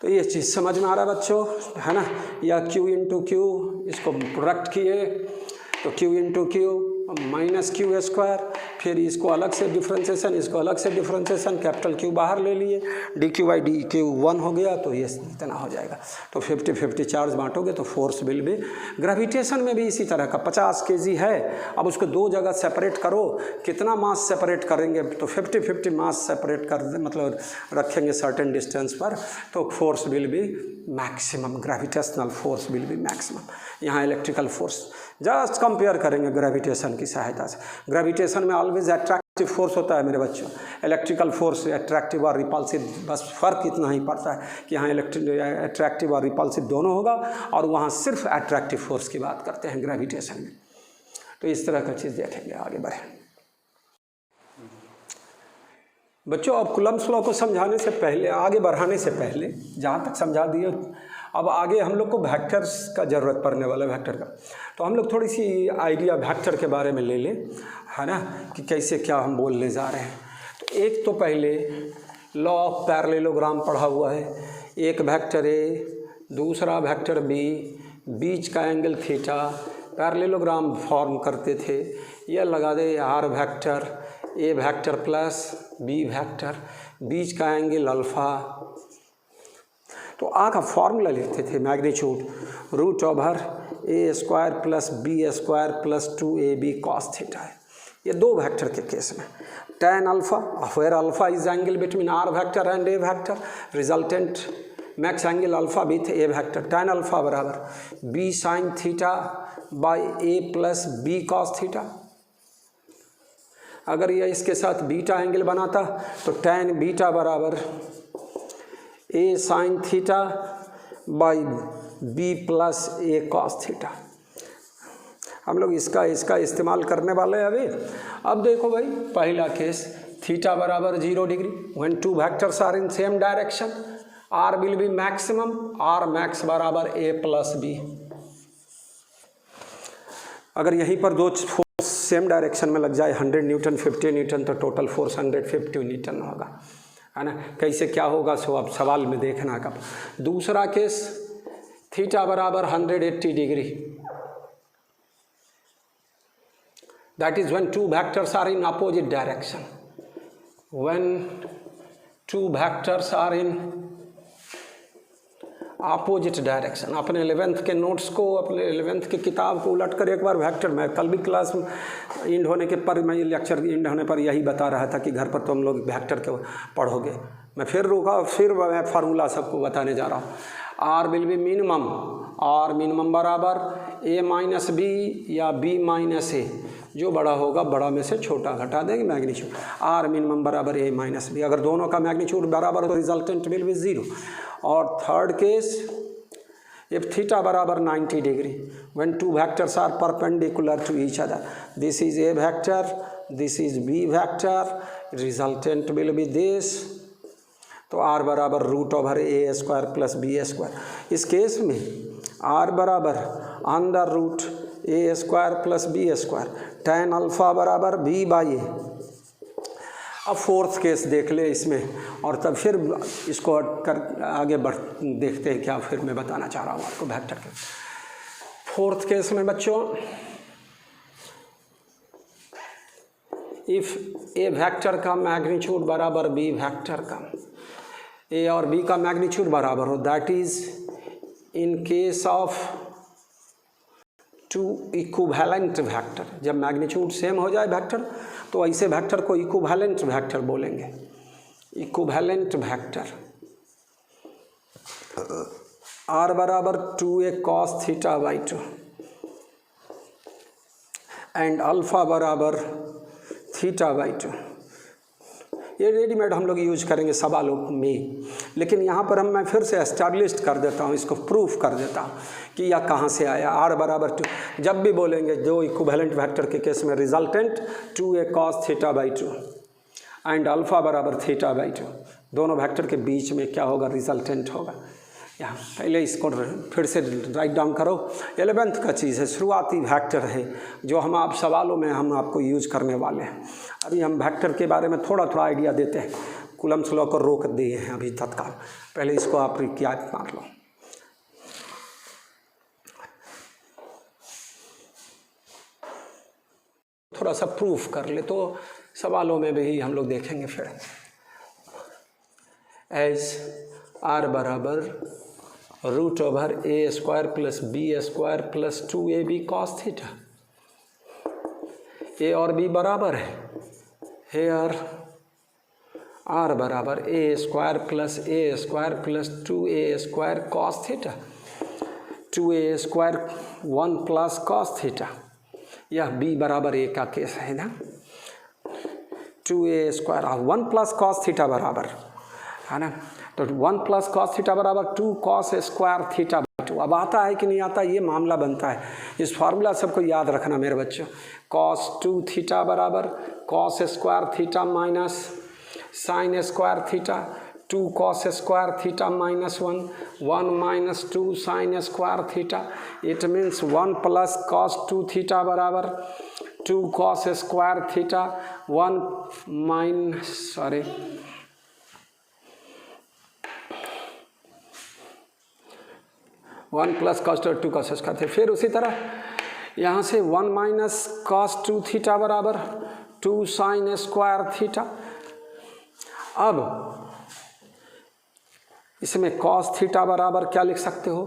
तो ये चीज़ समझ में आ रहा है बच्चों, है ना। या Q इंटू Q, इसको प्रोडक्ट किए तो Q into Q minus Q square, फिर इसको अलग से डिफ्रेंसिएशन, इसको अलग से डिफ्रेंसिएशन, कैपिटल क्यू बाहर ले लिए, D Q by D Q 1 हो गया, तो ये इतना हो जाएगा। तो 50-50 चार्ज बांटोगे तो फोर्स विल बी, ग्रेविटेशन में भी इसी तरह का 50 kg है, अब उसको दो जगह सेपरेट करो, कितना मास सेपरेट करेंगे, तो 50-50 मास सेपरेट कर मतलब रखेंगे सर्टेन डिस्टेंस पर, तो force will be maximum, gravitational force will be maximum. यहाँ इलेक्ट्रिकल फोर्स जस्ट कंपेयर करेंगे ग्रेविटेशन की सहायता से। ग्रेविटेशन में ऑलवेज अट्रैक्टिव फोर्स होता है मेरे बच्चों, इलेक्ट्रिकल फोर्स अट्रैक्टिव और रिपल्सिव, बस फ़र्क इतना ही पड़ता है कि यहाँ अट्रैक्टिव और रिपल्सिव दोनों होगा, और वहाँ सिर्फ अट्रैक्टिव फोर्स की बात करते हैं ग्रेविटेशन में। तो इस तरह का चीज़ देखेंगे, आगे बढ़ें बच्चों। अब कूलम्ब्स लॉ को समझाने से पहले, आगे बढ़ाने से पहले, जहाँ तक समझा दिए, अब आगे हम लोग को वेक्टर्स का ज़रूरत पड़ने वाला है, वेक्टर का। तो हम लोग थोड़ी सी आइडिया वेक्टर के बारे में ले लें, है ना, कि कैसे क्या हम बोलने जा रहे हैं। तो एक तो पहले लॉ ऑफ पैरेललोग्राम पढ़ा हुआ है, एक वेक्टर ए, दूसरा वेक्टर बी, बीच का एंगल थीटा, पैरेललोग्राम फॉर्म करते थे। यह लगा दे R vector, A vector plus B vector, बीच का एंगल अल्फ़ा। तो आ का फॉर्मूला लिखते थे magnitude root over A square plus B square plus 2ab cos theta है। ये दो वेक्टर के केस में tan alpha, where alpha is angle between R vector and A vector, resultant makes angle alpha with A vector, tan alpha बराबर b sine theta by A plus B cos theta. अगर यह इसके साथ beta angle बनाता तो tan beta बराबर A sine theta by B plus A cos theta. हम लोग इसका इस्तेमाल करने वाले हैं अभी। अब देखो भाई, पहला केस थीटा बराबर 0 degree, when two vectors are in same direction, R will be maximum, R max बराबर ए प्लस बी। अगर यहीं पर दो फोर्स सेम डायरेक्शन में लग जाए, 100 न्यूटन 50 न्यूटन, तो टोटल फोर्स 150 न्यूटन होगा, है ना। कैसे क्या होगा सो अब सवाल में देखना कब। दूसरा केस थीटा बराबर 180 degree, that is when two vectors are in opposite direction, when two vectors are in opposite direction. अपने 11th के नोट्स को, अपने 11th की किताब को उलट कर एक बार वेक्टर, मैं कल भी क्लास में एंड होने के पर, मैं लेक्चर एंड होने पर यही बता रहा था कि घर पर तो हम लोग वेक्टर के पढ़ोगे। मैं फिर रुका, फिर मैं फार्मूला सबको बताने जा रहा हूँ। R will be minimum, R minimum बराबर ए माइनस बी या बी माइनस ए, जो बड़ा होगा बड़ा में से छोटा घटा देंगे मैग्नीट्यूड। आर मिनिमम बराबर ए माइनस बी, अगर दोनों का मैग्नीट्यूड बराबर हो तो रिजल्टेंट विल बी 0। और थर्ड केस, इफ थीटा बराबर 90 degree, when two vectors are perpendicular to each other, this is A vector, this is B vector, resultant will be this. तो R बराबर root over A square plus B square. इस case में R बराबर under root A square plus B square, tan alpha बराबर B by A. अब fourth case देख ले इसमें, और तब फिर इसको कर आगे बढ़ देखते हैं क्या फिर मैं बताना चाह रहा हूँ आपको वेक्टर के। फोर्थ केस में बच्चों, इफ ए वेक्टर का मैग्नीट्यूड बराबर बी वेक्टर का, ए और बी का मैग्नीट्यूड बराबर हो, that is in case of two equivalent vector. जब मैग्नीट्यूड सेम हो जाए वेक्टर, तो ऐसे वेक्टर को इक्विवेलेंट वेक्टर बोलेंगे। इक्विवेलेंट वेक्टर आर बराबर 2a cos theta by 2 and alpha बराबर थीटा बाई 2। ये रेडीमेड हम लोग यूज करेंगे सवालों में, लेकिन यहाँ पर मैं फिर से एस्टैब्लिश कर देता हूँ, इसको प्रूफ कर देता हूँ कि यह कहाँ से आया। आर बराबर 2 जब भी बोलेंगे जो इक्विवेलेंट वेक्टर के केस में, resultant 2a cos theta by 2 and alpha बराबर थीटा बाई 2, दोनों वेक्टर के बीच में क्या होगा, रिजल्टेंट होगा। यहाँ पहले इसको फिर से राइट डाउन करो। 11th का चीज़ है, शुरुआती वेक्टर है जो हम आप सवालों में हम आपको यूज करने वाले हैं। अभी हम वेक्टर के बारे में थोड़ा थोड़ा आइडिया देते हैं। कूलम्ब्स लॉ को रोक दिए हैं अभी तत्काल, पहले इसको आप याद मार लो। थोड़ा सा प्रूफ कर ले, तो सवालों में भी हम लोग देखेंगे फिर। एज आर बराबर root over A square plus B square plus 2ab cos theta. A और बी बराबर है, हेयर आर बराबर A square plus 2a square cos theta. 2a square 1 plus cos theta. यह b बराबर a का case है ना। 2a square 1 plus cos theta बराबर है ना, तो 1 प्लस कॉस थीटा बराबर 2 कॉस स्क्वायर थीटा बाई 2। अब आता है कि नहीं आता, ये मामला बनता है। इस फार्मूला सबको याद रखना मेरे बच्चों। कॉस 2 थीटा बराबर cos square theta minus sine square theta. 2 cos square theta minus 1 minus 2 sine square theta. It means 1 plus cos 2 theta बराबर 2 cos square theta 1 plus cos 2 cos square theta. फिर उसी तरह यहाँ से 1 माइनस कॉस 2 थीटा बराबर 2 sine square theta. अब इसमें cos theta बराबर क्या लिख सकते हो,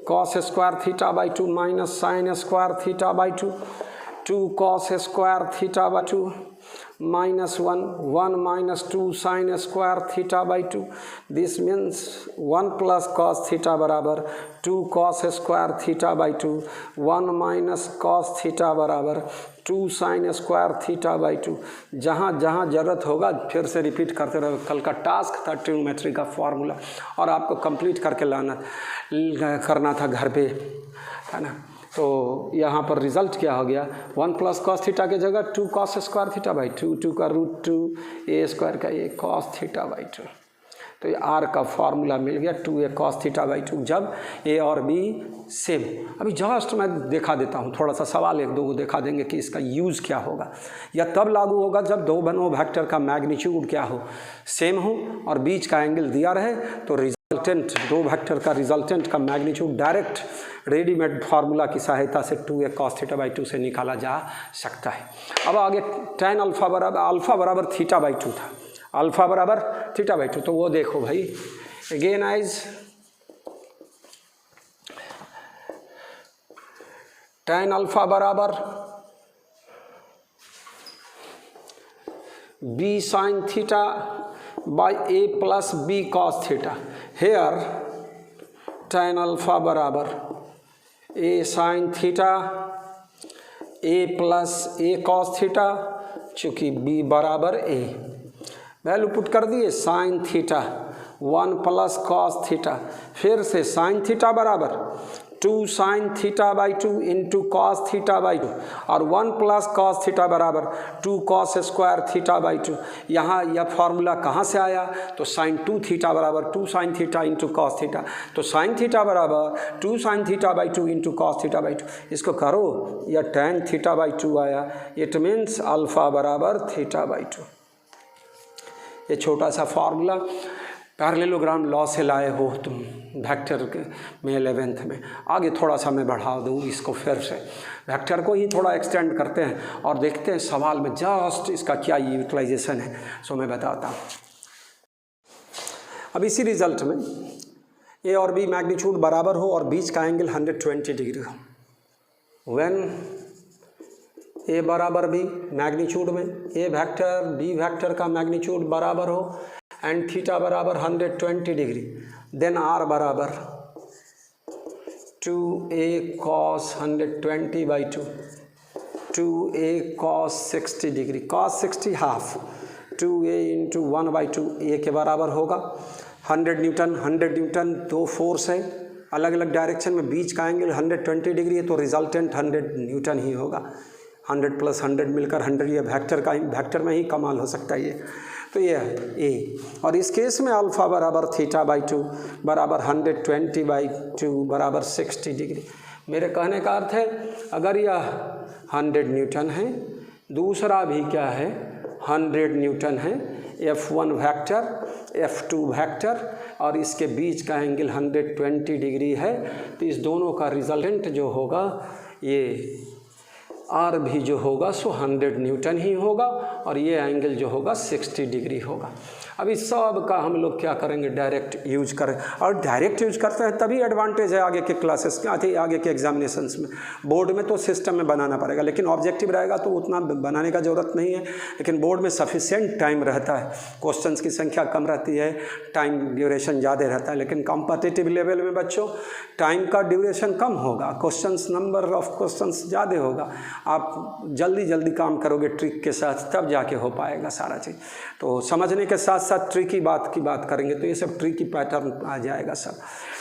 cos square theta by 2 minus sine square theta by 2 cos square theta by 2 minus 1 minus 2 sine square theta by 2। This means 1 plus cos theta बराबर 2 cos square theta by 2 1 minus cos theta बराबर 2 sine square theta by 2। जहाँ जहाँ ज़रूरत होगा फिर से repeat करते रहो। कल का टास्क था ट्रिग्नोमेट्री का फॉर्मूला, और आपको कंप्लीट करके करना था घर पे, है ना। तो यहाँ पर रिजल्ट क्या हो गया, 1 प्लस कॉस थीटा की जगह 2 कॉस स्क्वायर थीटा बाई 2 का रूट 2 a स्क्वायर का ये कॉस थीटा बाई 2। तो ये आर का फॉर्मूला मिल गया 2a कॉस थीटा बाई 2, जब a और b सेम। अभी जस्ट मैं दिखा देता हूँ, थोड़ा सा सवाल एक दो को दिखा देंगे कि इसका यूज़ क्या होगा। या तब लागू होगा जब दो बनो वेक्टर का मैग्नीट्यूड क्या हो, सेम हो, और बीच का एंगल दिया रहे, तो रिजल्टेंट दो वेक्टर का रिजल्टेंट का मैग्नीट्यूड डायरेक्ट रेडीमेड फार्मूला की सहायता से 2a cos थीटा बाई 2 से निकाला जा सकता है। अब आगे tan अल्फा बराबर थीटा बाई 2 था, अल्फा बराबर थीटा बाई 2, तो वो देखो भाई अगेन आइज tan अल्फा बराबर b sine theta by a plus b cos theta. Here tan alpha बराबर a sine theta a plus a cos theta, चूँकि b बराबर a, वैल्यू पुट कर दिए sine theta 1 plus cos theta. फिर से sine theta बराबर 2 sine theta by 2 into cos theta by 2, और 1 plus cos theta बराबर 2 कॉस स्क्वायर थीटा बाई 2। यहाँ यह फार्मूला कहाँ से आया, तो साइन 2 थीटा बराबर 2 sine theta into cos theta, तो साइन थीटा बराबर 2 sine theta by 2 into cos theta by 2। इसको करो, यह tan थीटा बाई 2 आया। इट मीन्स अल्फा बराबर थीटा बाई 2। ये छोटा सा फार्मूला पैरेललोग्राम लॉ से लाए हो तुम वेक्टर के में 11th में। आगे थोड़ा सा मैं बढ़ा दूँ इसको, फिर से वेक्टर को ही थोड़ा एक्सटेंड करते हैं और देखते हैं सवाल में जस्ट इसका क्या यूटिलाइजेशन है। सो मैं बताता हूँ। अब इसी रिजल्ट में ए और बी मैग्नीट्यूड बराबर हो और बीच का एंगल 120 डिग्री हो, व्हेन ए बराबर बी मैग्नीट्यूड में ए वेक्टर बी वेक्टर का मैग्नीट्यूड बराबर हो एंड थीटा बराबर 120 डिग्री, देन आर बराबर 2a cos 120 by 2 2a cos 60 degree, cos 60 half 2a into 1 by 2 a के बराबर होगा। 100 न्यूटन दो फोर्स है अलग अलग डायरेक्शन में, बीच का एंगल 120 डिग्री है, तो रिजल्टेंट 100 न्यूटन ही होगा। 100 प्लस 100 मिलकर 100, ये वेक्टर में ही कमाल हो सकता है ये। तो ये है ए, और इस केस में अल्फा बराबर थीटा बाई 2 बराबर 120 बाई 2 बराबर 60 डिग्री। मेरे कहने का अर्थ है अगर यह 100 न्यूटन है, दूसरा भी क्या है 100 न्यूटन है, F1 वेक्टर F2 वेक्टर, और इसके बीच का एंगल 120 डिग्री है, तो इस दोनों का रिजल्टेंट जो होगा ये आर भी जो होगा सो 100 न्यूटन ही होगा और ये एंगल जो होगा 60 डिग्री होगा। अब इस सब का हम लोग क्या करेंगे, डायरेक्ट यूज करें, और डायरेक्ट यूज करते हैं तभी एडवांटेज है आगे के क्लासेस के, आगे के एग्जामिनेशंस में। बोर्ड में तो सिस्टम में बनाना पड़ेगा, लेकिन ऑब्जेक्टिव रहेगा तो उतना बनाने का ज़रूरत नहीं है, लेकिन बोर्ड में सफिशिएंट टाइम रहता है, क्वेश्चंस की संख्या कम रहती है, टाइम ड्यूरेशन ज़्यादा रहता है। लेकिन कॉम्पिटिटिव लेवल में बच्चों टाइम का ड्यूरेशन कम होगा, क्वेश्चंस नंबर ऑफ क्वेश्चंस ज़्यादा होगा, आप जल्दी जल्दी काम करोगे ट्रिक के साथ, तब जाके हो पाएगा सारा चीज़। तो समझने के साथ साथ ट्रिक की बात करेंगे तो ये सब ट्रिक की पैटर्न आ जाएगा सब।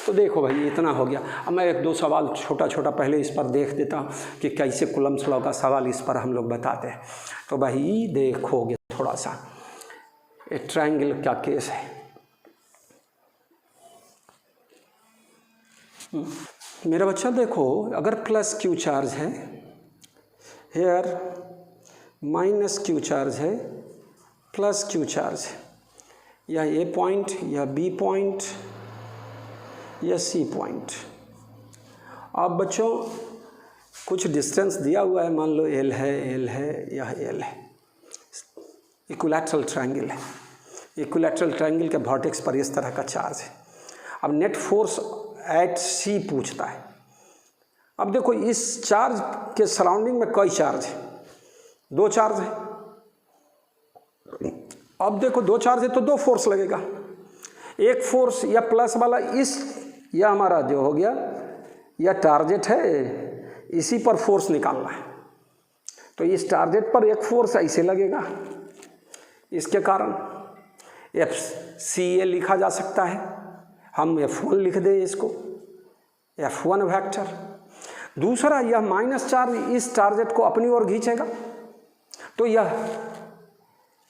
तो देखो भाई इतना हो गया। अब मैं एक दो सवाल छोटा छोटा पहले इस पर देख देता हूँ कि कैसे कूलम्ब्स लॉ का सवाल इस पर हम लोग बताते हैं। तो भाई देखोगे थोड़ा सा, एक ट्रायंगल का केस है। मेरा बच्चा देखो, अगर प्लस क्यू चार्ज है, हेयर माइनस क्यू चार्ज है, प्लस क्यू चार्ज है, या ए पॉइंट या बी पॉइंट या सी पॉइंट। अब बच्चों कुछ डिस्टेंस दिया हुआ है, मान लो एल है, यह एल है, इक्विलैटरल ट्रायंगल है। इक्विलैटरल ट्रायंगल के वर्टेक्स पर इस तरह का चार्ज है। अब नेट फोर्स एट सी पूछता है। अब देखो इस चार्ज के सराउंडिंग में कई चार्ज है, दो चार्ज है। अब देखो दो चार्ज है तो दो फोर्स लगेगा। एक फोर्स या प्लस वाला इस, या हमारा जो हो गया या टारगेट है, इसी पर फोर्स निकालना है, तो इस टारगेट पर एक फोर्स ऐसे लगेगा, इसके कारण FCA लिखा जा सकता है। हम F1 लिख दें इसको, F1 वेक्टर। दूसरा, यह माइनस चार्ज इस टारगेट को अपनी ओर खींचेगा, तो यह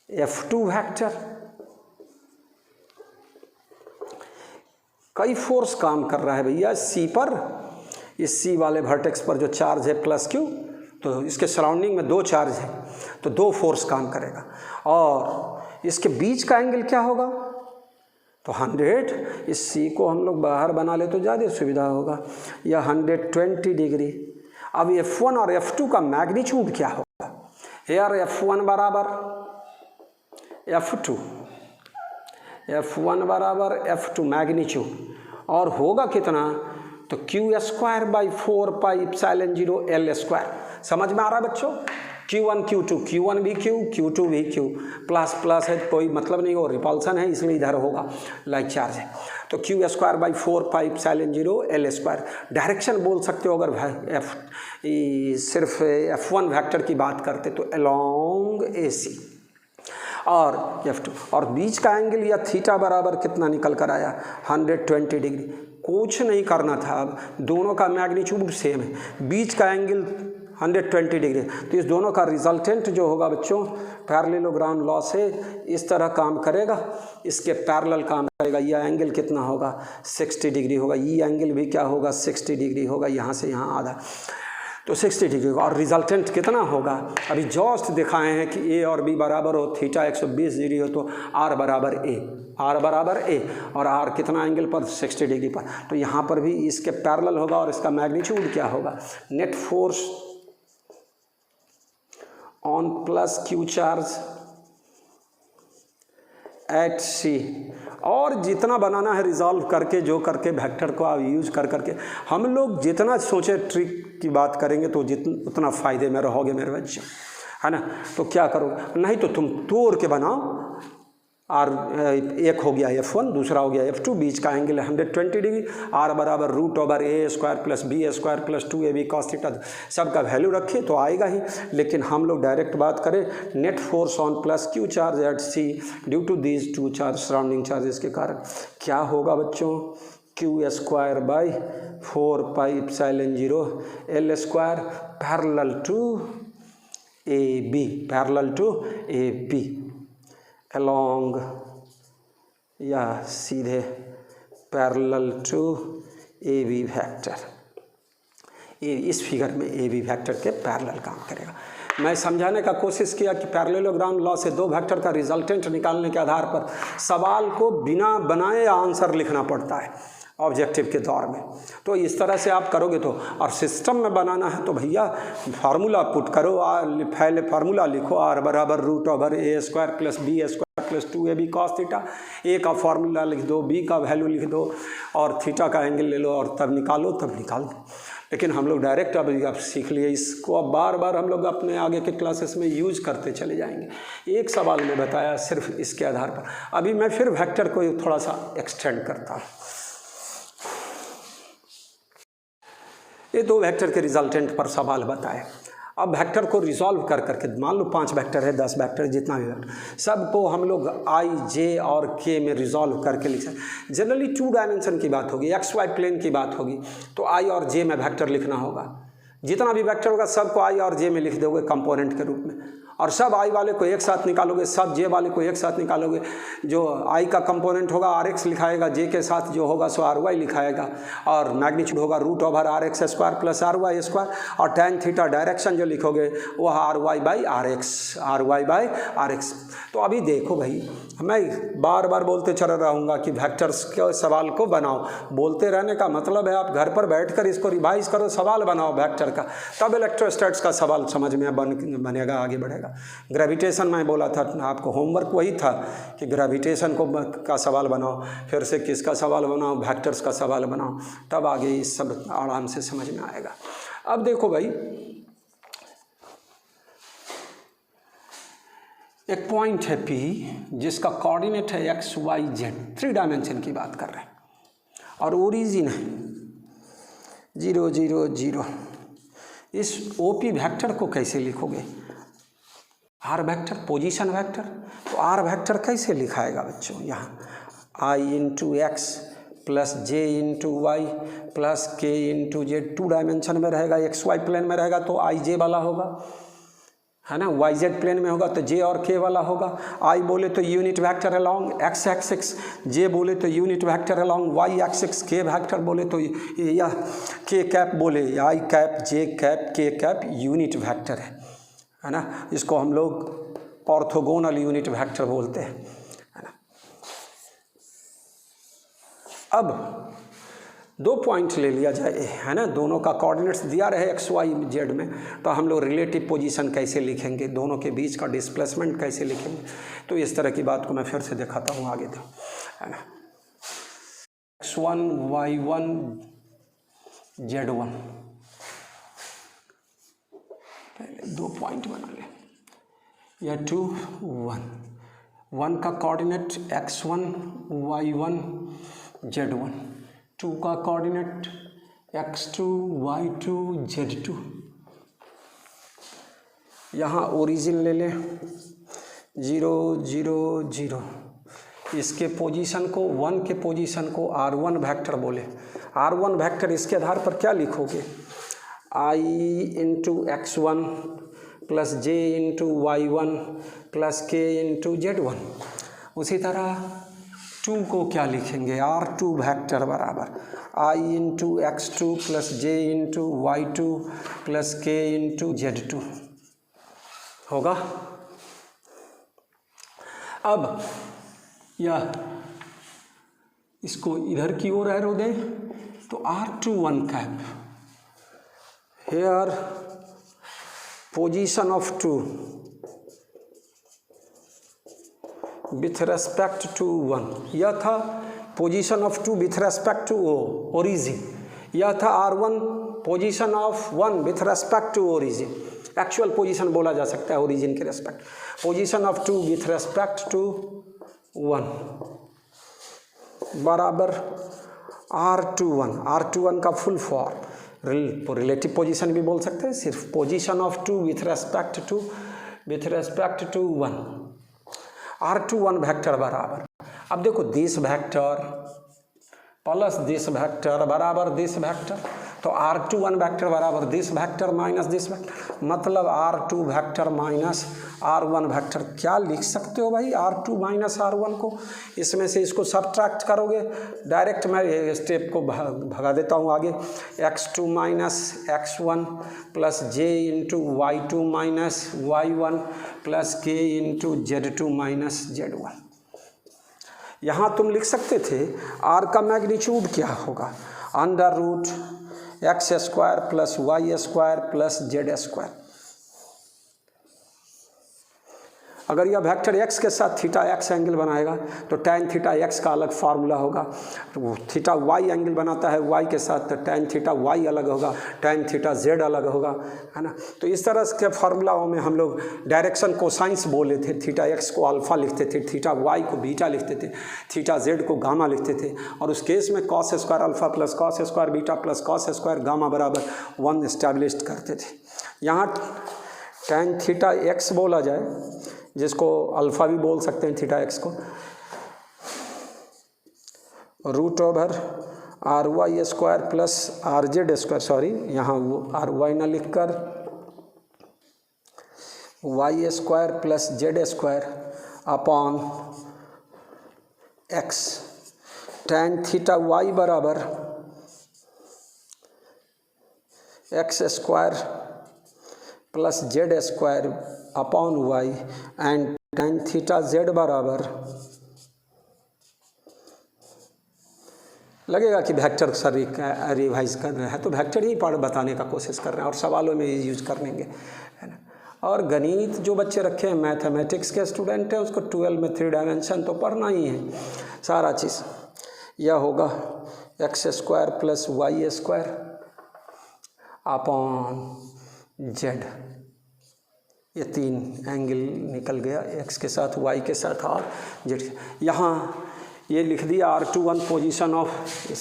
F2 वेक्टर। कई फोर्स काम कर रहा है भैया C पर, इस C वाले वर्टेक्स पर जो चार्ज है प्लस Q, तो इसके सराउंडिंग में दो चार्ज है तो दो फोर्स काम करेगा। और इसके बीच का एंगल क्या होगा, तो 100। इस C को हम लोग बाहर बना ले तो ज़्यादा सुविधा होगा, या 120 डिग्री। अब F1 और F2 का मैग्नीट्यूड क्या होगा, यार F1 बराबर F2, F1 बराबर F2 मैग्नीट्यूड, और होगा कितना, तो Q²/4πε0L²। समझ में आ रहा है बच्चों, Q1 Q2, Q1 भी Q, Q2 भी Q, प्लस प्लस है कोई मतलब नहीं, वो रिपल्सन है इसलिए इधर होगा, लाइक चार्ज है। तो Q²/4πε0L²। डायरेक्शन बोल सकते हो अगर सिर्फ F1 वेक्टर की बात करते तो अलोंग AC, और F2, और बीच का एंगल या थीटा बराबर कितना निकल कर आया, 120 डिग्री। कुछ नहीं करना था, अब दोनों का मैग्नीट्यूड सेम है, बीच का एंगल 120 डिग्री, तो इस दोनों का रिजल्टेंट जो होगा बच्चों पैरेललोग्राम लॉ से इस तरह काम करेगा, इसके पैरेलल काम करेगा। यह एंगल कितना होगा, 60 डिग्री होगा, ये एंगल भी क्या होगा, 60 डिग्री होगा, यहाँ से यहाँ आधा, तो 60 डिग्री होगा। और रिजल्टेंट कितना होगा, अभी जस्ट दिखाए हैं कि A और B बराबर हो, थीटा 120 डिग्री हो तो R बराबर A, और R कितना एंगल पर, 60 डिग्री पर, तो यहाँ पर भी इसके पैरेलल होगा। और इसका मैग्नीट्यूड क्या होगा, net force on plus Q charge at C। और जितना बनाना है रिजॉल्व करके, जो करके वेक्टर को आप यूज कर करके, हम लोग जितना सोचे ट्रिक की बात करेंगे तो उतना फ़ायदे में रहोगे मेरे बच्चे, है ना। तो क्या करोगे, नहीं तो तुम तोड़ के बनाओ। और एक हो गया F1, दूसरा हो गया F2, बीच का एंगल 120 डिग्री, R बराबर √/A² + B² + 2AB cos theta, सबका वैल्यू रखे तो आएगा ही। लेकिन हम लोग डायरेक्ट बात करें, net force on plus Q charge at C due to these two charge surrounding charges के कारण क्या होगा बच्चों, Q²/4πε0L² parallel to AB along या सीधे पैरेलल टू AB वेक्टर। इस फिगर में AB वेक्टर के पैरेलल काम करेगा। मैं समझाने का कोशिश किया कि पैरेललोग्राम लॉ से दो वेक्टर का रिजल्टेंट निकालने के आधार पर सवाल को बिना बनाए आंसर लिखना पड़ता है, ऑब्जेक्टिव के दौर में। तो इस तरह से आप करोगे तो, और सिस्टम में बनाना है तो भैया फार्मूला पुट करो, पहले फार्मूला लिखो, आर बराबर root over A square plus B square plus 2ab cos theta. A का फार्मूला लिख दो, बी का वैल्यू लिख दो और थीटा का एंगल ले लो और तब निकालो, तब निकाल दो। लेकिन हम लोग डायरेक्ट अब सीख लिए, इसको अब बार बार हम लोग अपने आगे के क्लासेस में यूज करते चले जाएंगे। एक सवाल में बताया सिर्फ इसके आधार पर। अभी मैं फिर वेक्टर को थोड़ा सा एक्सटेंड करता हूँ। ये 2 वेक्टर के रिजल्टेंट पर सवाल बताए। अब वेक्टर को रिजॉल्व कर करके, मान लो 5 वेक्टर है, 10 वेक्टर, जितना भी वेक्टर, सबको हम लोग आई, जे और के में रिजॉल्व करके लिख सकते। जनरली 2 डायमेंशन की बात होगी, एक्स वाई प्लेन की बात होगी, तो आई और जे में वेक्टर लिखना होगा। जितना भी वेक्टर होगा सबको आई और जे में लिख दोगे कंपोनेंट के रूप में, और सब आई वाले को एक साथ निकालोगे, सब जे वाले को एक साथ निकालोगे। जो आई का कंपोनेंट होगा आर एक्स लिखाएगा, जे के साथ जो होगा सो आर वाई लिखाएगा, और मैग्नीट्यूड होगा root over R x square plus R Y square, और टैन थीटा डायरेक्शन जो लिखोगे वह R y by R x, R y by R x. तो अभी देखो भाई, मैं बार बार बोलते चल रहूँगा कि वेक्टर्स के सवाल को बनाओ। बोलते रहने का मतलब है आप घर पर बैठकर इसको रिवाइज करो, सवाल बनाओ वेक्टर का, तब इलेक्ट्रोस्टैटिक्स का सवाल समझ में बनेगा, आगे बढ़ेगा। ग्रेविटेशन में बोला था आपको, होमवर्क वही था कि ग्रेविटेशन का सवाल बनाओ, फिर से किसका सवाल बनाओ, वेक्टर्स का सवाल बनाओ, तब आगे इस सब आराम से समझ में आएगा। अब देखो भाई, एक पॉइंट है P जिसका कोऑर्डिनेट है एक्स वाई जेड, 3 डायमेंशन की बात कर रहे हैं, और ओरिजिन है 0 0 0। इस OP वेक्टर को कैसे लिखोगे? R vector, position vector. तो आर वेक्टर कैसे लिखाएगा बच्चों? यहाँ i into x plus j into y plus k into z, 2 dimension में रहेगा, एक्स वाई प्लेन में रहेगा तो आई जे वाला होगा, है ना, वाई जेड प्लेन में होगा तो जे और के वाला होगा। आई बोले तो unit vector along X axis, J बोले तो unit vector along Y axis, K vector बोले तो या के कैप बोले, I cap J cap K cap unit vector है ना। इसको हम लोग ऑर्थोगोनल यूनिट वेक्टर बोलते हैं, है ना। अब 2 पॉइंट ले लिया जाए, है ना, दोनों का कोऑर्डिनेट्स दिया रहे एक्स वाई जेड में, तो हम लोग रिलेटिव पोजीशन कैसे लिखेंगे, दोनों के बीच का डिस्प्लेसमेंट कैसे लिखेंगे। तो इस तरह की बात को मैं फिर से दिखाता हूँ आगे, तो है ना, x1 y1 z1, पहले 2 पॉइंट बना ले, या 2 1, 1 का कोऑर्डिनेट x1 y1 z1, 2 का कोऑर्डिनेट x2 y2 z2। यहाँ ओरिजिन ले लें 0 0 0, इसके पोजीशन को, 1 के पोजीशन को r1 वेक्टर बोले। r1 वेक्टर इसके आधार पर क्या लिखोगे? i into x1 plus j into y1 plus k into z1। उसी तरह 2 को क्या लिखेंगे? r2 वेक्टर बराबर i into x2 plus j into y2 plus k into z2 होगा। अब यह इसको इधर की ओर एरो दें तो r2 1 cap, here position of 2 with respect to 1, यह था position of 2 with respect to origin, यह था r1 position of 1 with respect to origin. Actual position बोला जा सकता है ओरिजिन के respect, position of 2 with respect to 1 बराबर r21, r21 का फुल फॉर्म रिलेटिव पोजीशन भी बोल सकते हैं, सिर्फ position of 2 with respect to 1, r21 vector बराबर। अब देखो this vector plus this vector बराबर दिस वेक्टर, तो r21 वेक्टर बराबर this vector minus this vector, मतलब r2 vector minus r1 vector. क्या लिख सकते हो भाई r2 माइनस r1 को? इसमें से इसको सब्ट्रैक्ट करोगे, डायरेक्ट मैं स्टेप को भगा देता हूँ आगे, x2 minus x1 plus j into y2 minus y1 plus k into z2 minus z1। यहाँ तुम लिख सकते थे आर का मैग्नीट्यूड क्या होगा, under root x square plus y square plus Z square. अगर यह वेक्टर x के साथ थीटा x एंगल बनाएगा तो tan थीटा x का अलग फार्मूला होगा, तो थीटा y एंगल बनाता है y के साथ तो tan थीटा y अलग होगा, tan थीटा z अलग होगा, है ना। तो इस तरह के फार्मूलाओं में हम लोग डायरेक्शन कोसाइंस बोले थे, थीटा x को अल्फा लिखते थे, थीटा y को बीटा लिखते थे, थीटा z को गामा लिखते थे, और उस केस में cos square alpha plus cos square beta plus cos square gamma बराबर 1 इस्टेब्लिश करते थे। यहाँ tan थीटा x बोला जाए, जिसको अल्फ़ा भी बोल सकते हैं थीटा एक्स को, root over R Y square plus R Z square, sorry यहाँ वो आर वाई ना लिखकर Y square plus Z square upon X, tan theta Y बराबर X square plus Z square upon Y and tan theta Z बराबर, लगेगा कि vector sir revise कर रहे हैं तो वेक्टर ही पढ़ बताने का कोशिश कर रहे हैं और सवालों में यूज करेंगे, है ना। और गणित जो बच्चे रखे हैं, मैथमेटिक्स के स्टूडेंट हैं, उसको 12 में 3 डायमेंशन तो पढ़ना ही है सारा चीज़। यह होगा x square plus y square upon z, ये 3 एंगल निकल गया, एक्स के साथ वाई के साथ और जेड। यहाँ ये लिख दिया R21 पोजीशन ऑफ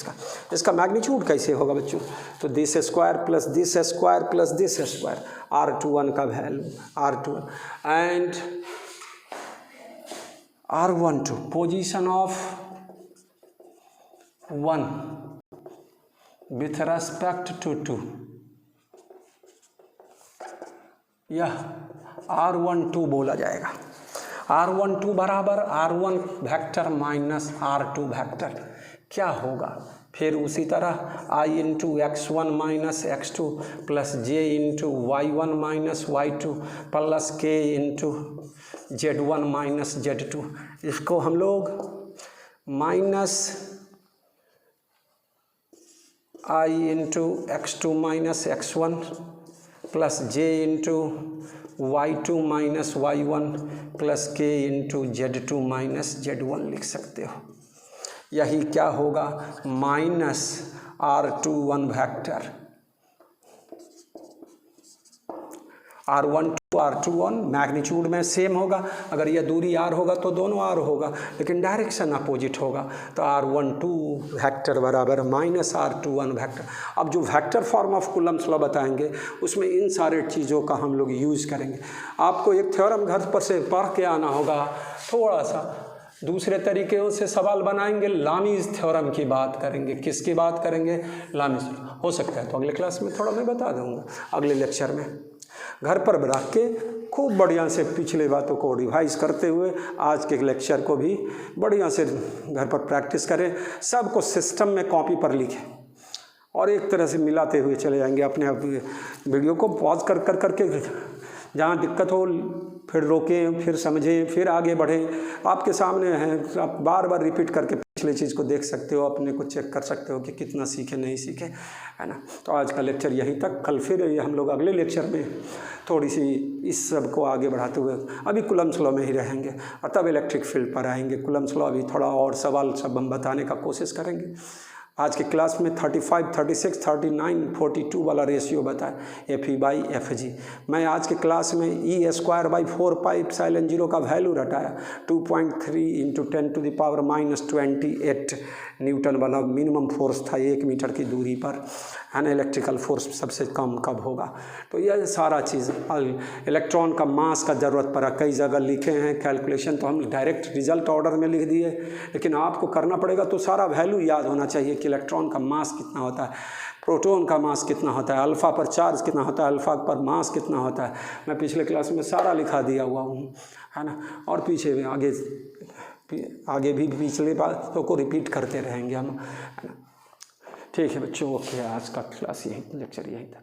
इसका मैग्नीट्यूड कैसे होगा बच्चों, तो this square plus this square plus this square, R21 का value R21 and R12 position of 1 with respect to 2, यह R12 बोला जाएगा। R12 बराबर R1 vector minus R2 vector क्या होगा, फिर उसी तरह I into x1 minus x2 plus j into y1 minus y2 plus k into z1 minus z2। इसको हम लोग minus I into x2 minus x1 plus j into y2 minus y1 plus k into z2 minus z1 लिख सकते हो। यही क्या होगा, minus R21 vector, R12 R21 magnitude में सेम होगा, अगर यह दूरी R होगा तो दोनों R होगा, लेकिन डायरेक्शन अपोजिट होगा, तो R12 वेक्टर बराबर माइनस R21 वेक्टर। अब जो vector form of Coulomb's law बताएंगे उसमें इन सारे चीज़ों का हम लोग यूज़ करेंगे। आपको एक थ्योरम घर पर से पढ़ के आना होगा, थोड़ा सा दूसरे तरीक़ों से सवाल बनाएंगे, लामीज़ थ्योरम की बात करेंगे। किसकी बात करेंगे, लामीज़। हो सकता है तो अगले क्लास में थोड़ा मैं बता दूंगा, अगले लेक्चर में। घर पर रख के खूब बढ़िया से पिछले बातों को रिवाइज करते हुए आज के लेक्चर को भी बढ़िया से घर पर प्रैक्टिस करें, सबको सिस्टम में कॉपी पर लिखें और एक तरह से मिलाते हुए चले जाएंगे। अपने आप वीडियो को पॉज कर करके जहाँ दिक्कत हो फिर रोकें, फिर समझें, फिर आगे बढ़ें। आपके सामने हैं, आप बार बार रिपीट करके पिछले चीज़ को देख सकते हो, अपने को चेक कर सकते हो कि कितना सीखे नहीं सीखे, है ना। तो आज का लेक्चर यहीं तक, कल फिर हम लोग अगले लेक्चर में थोड़ी सी इस सब को आगे बढ़ाते हुए अभी कूलम्ब्स लॉ में ही रहेंगे और तब इलेक्ट्रिक फील्ड पर आएंगे। कूलम्ब्स लॉ अभी थोड़ा और सवाल सब हम बताने का कोशिश करेंगे। आज के क्लास में 35, 36, 39, 42 वाला रेशियो बताया, Fe/Fg। मैं आज के क्लास में E²/4πε0 का वैल्यू रटाया, 2.3 × 10⁻⁻28 न्यूटन वाला मिनिमम फोर्स था 1 मीटर की दूरी पर, है ना। इलेक्ट्रिकल फोर्स सबसे कम कब होगा, तो यह सारा चीज़। इलेक्ट्रॉन का मास का ज़रूरत पड़ा, कई जगह लिखे हैं कैलकुलेशन, तो हम डायरेक्ट रिजल्ट ऑर्डर में लिख दिए, लेकिन आपको करना पड़ेगा तो सारा वैल्यू याद होना चाहिए कि इलेक्ट्रॉन का मास कितना होता है, प्रोटॉन का मास कितना होता है, अल्फ़ा पर चार्ज कितना होता है, अल्फ़ा पर मास कितना होता है। मैं पिछले क्लास में सारा लिखा दिया हुआ हूँ, है ना। और पीछे में आगे भी पिछले बातों को रिपीट करते रहेंगे हम, है ना। ठीक है बच्चों, ओके, आज का क्लास यहीं, लेक्चर यहीं तक।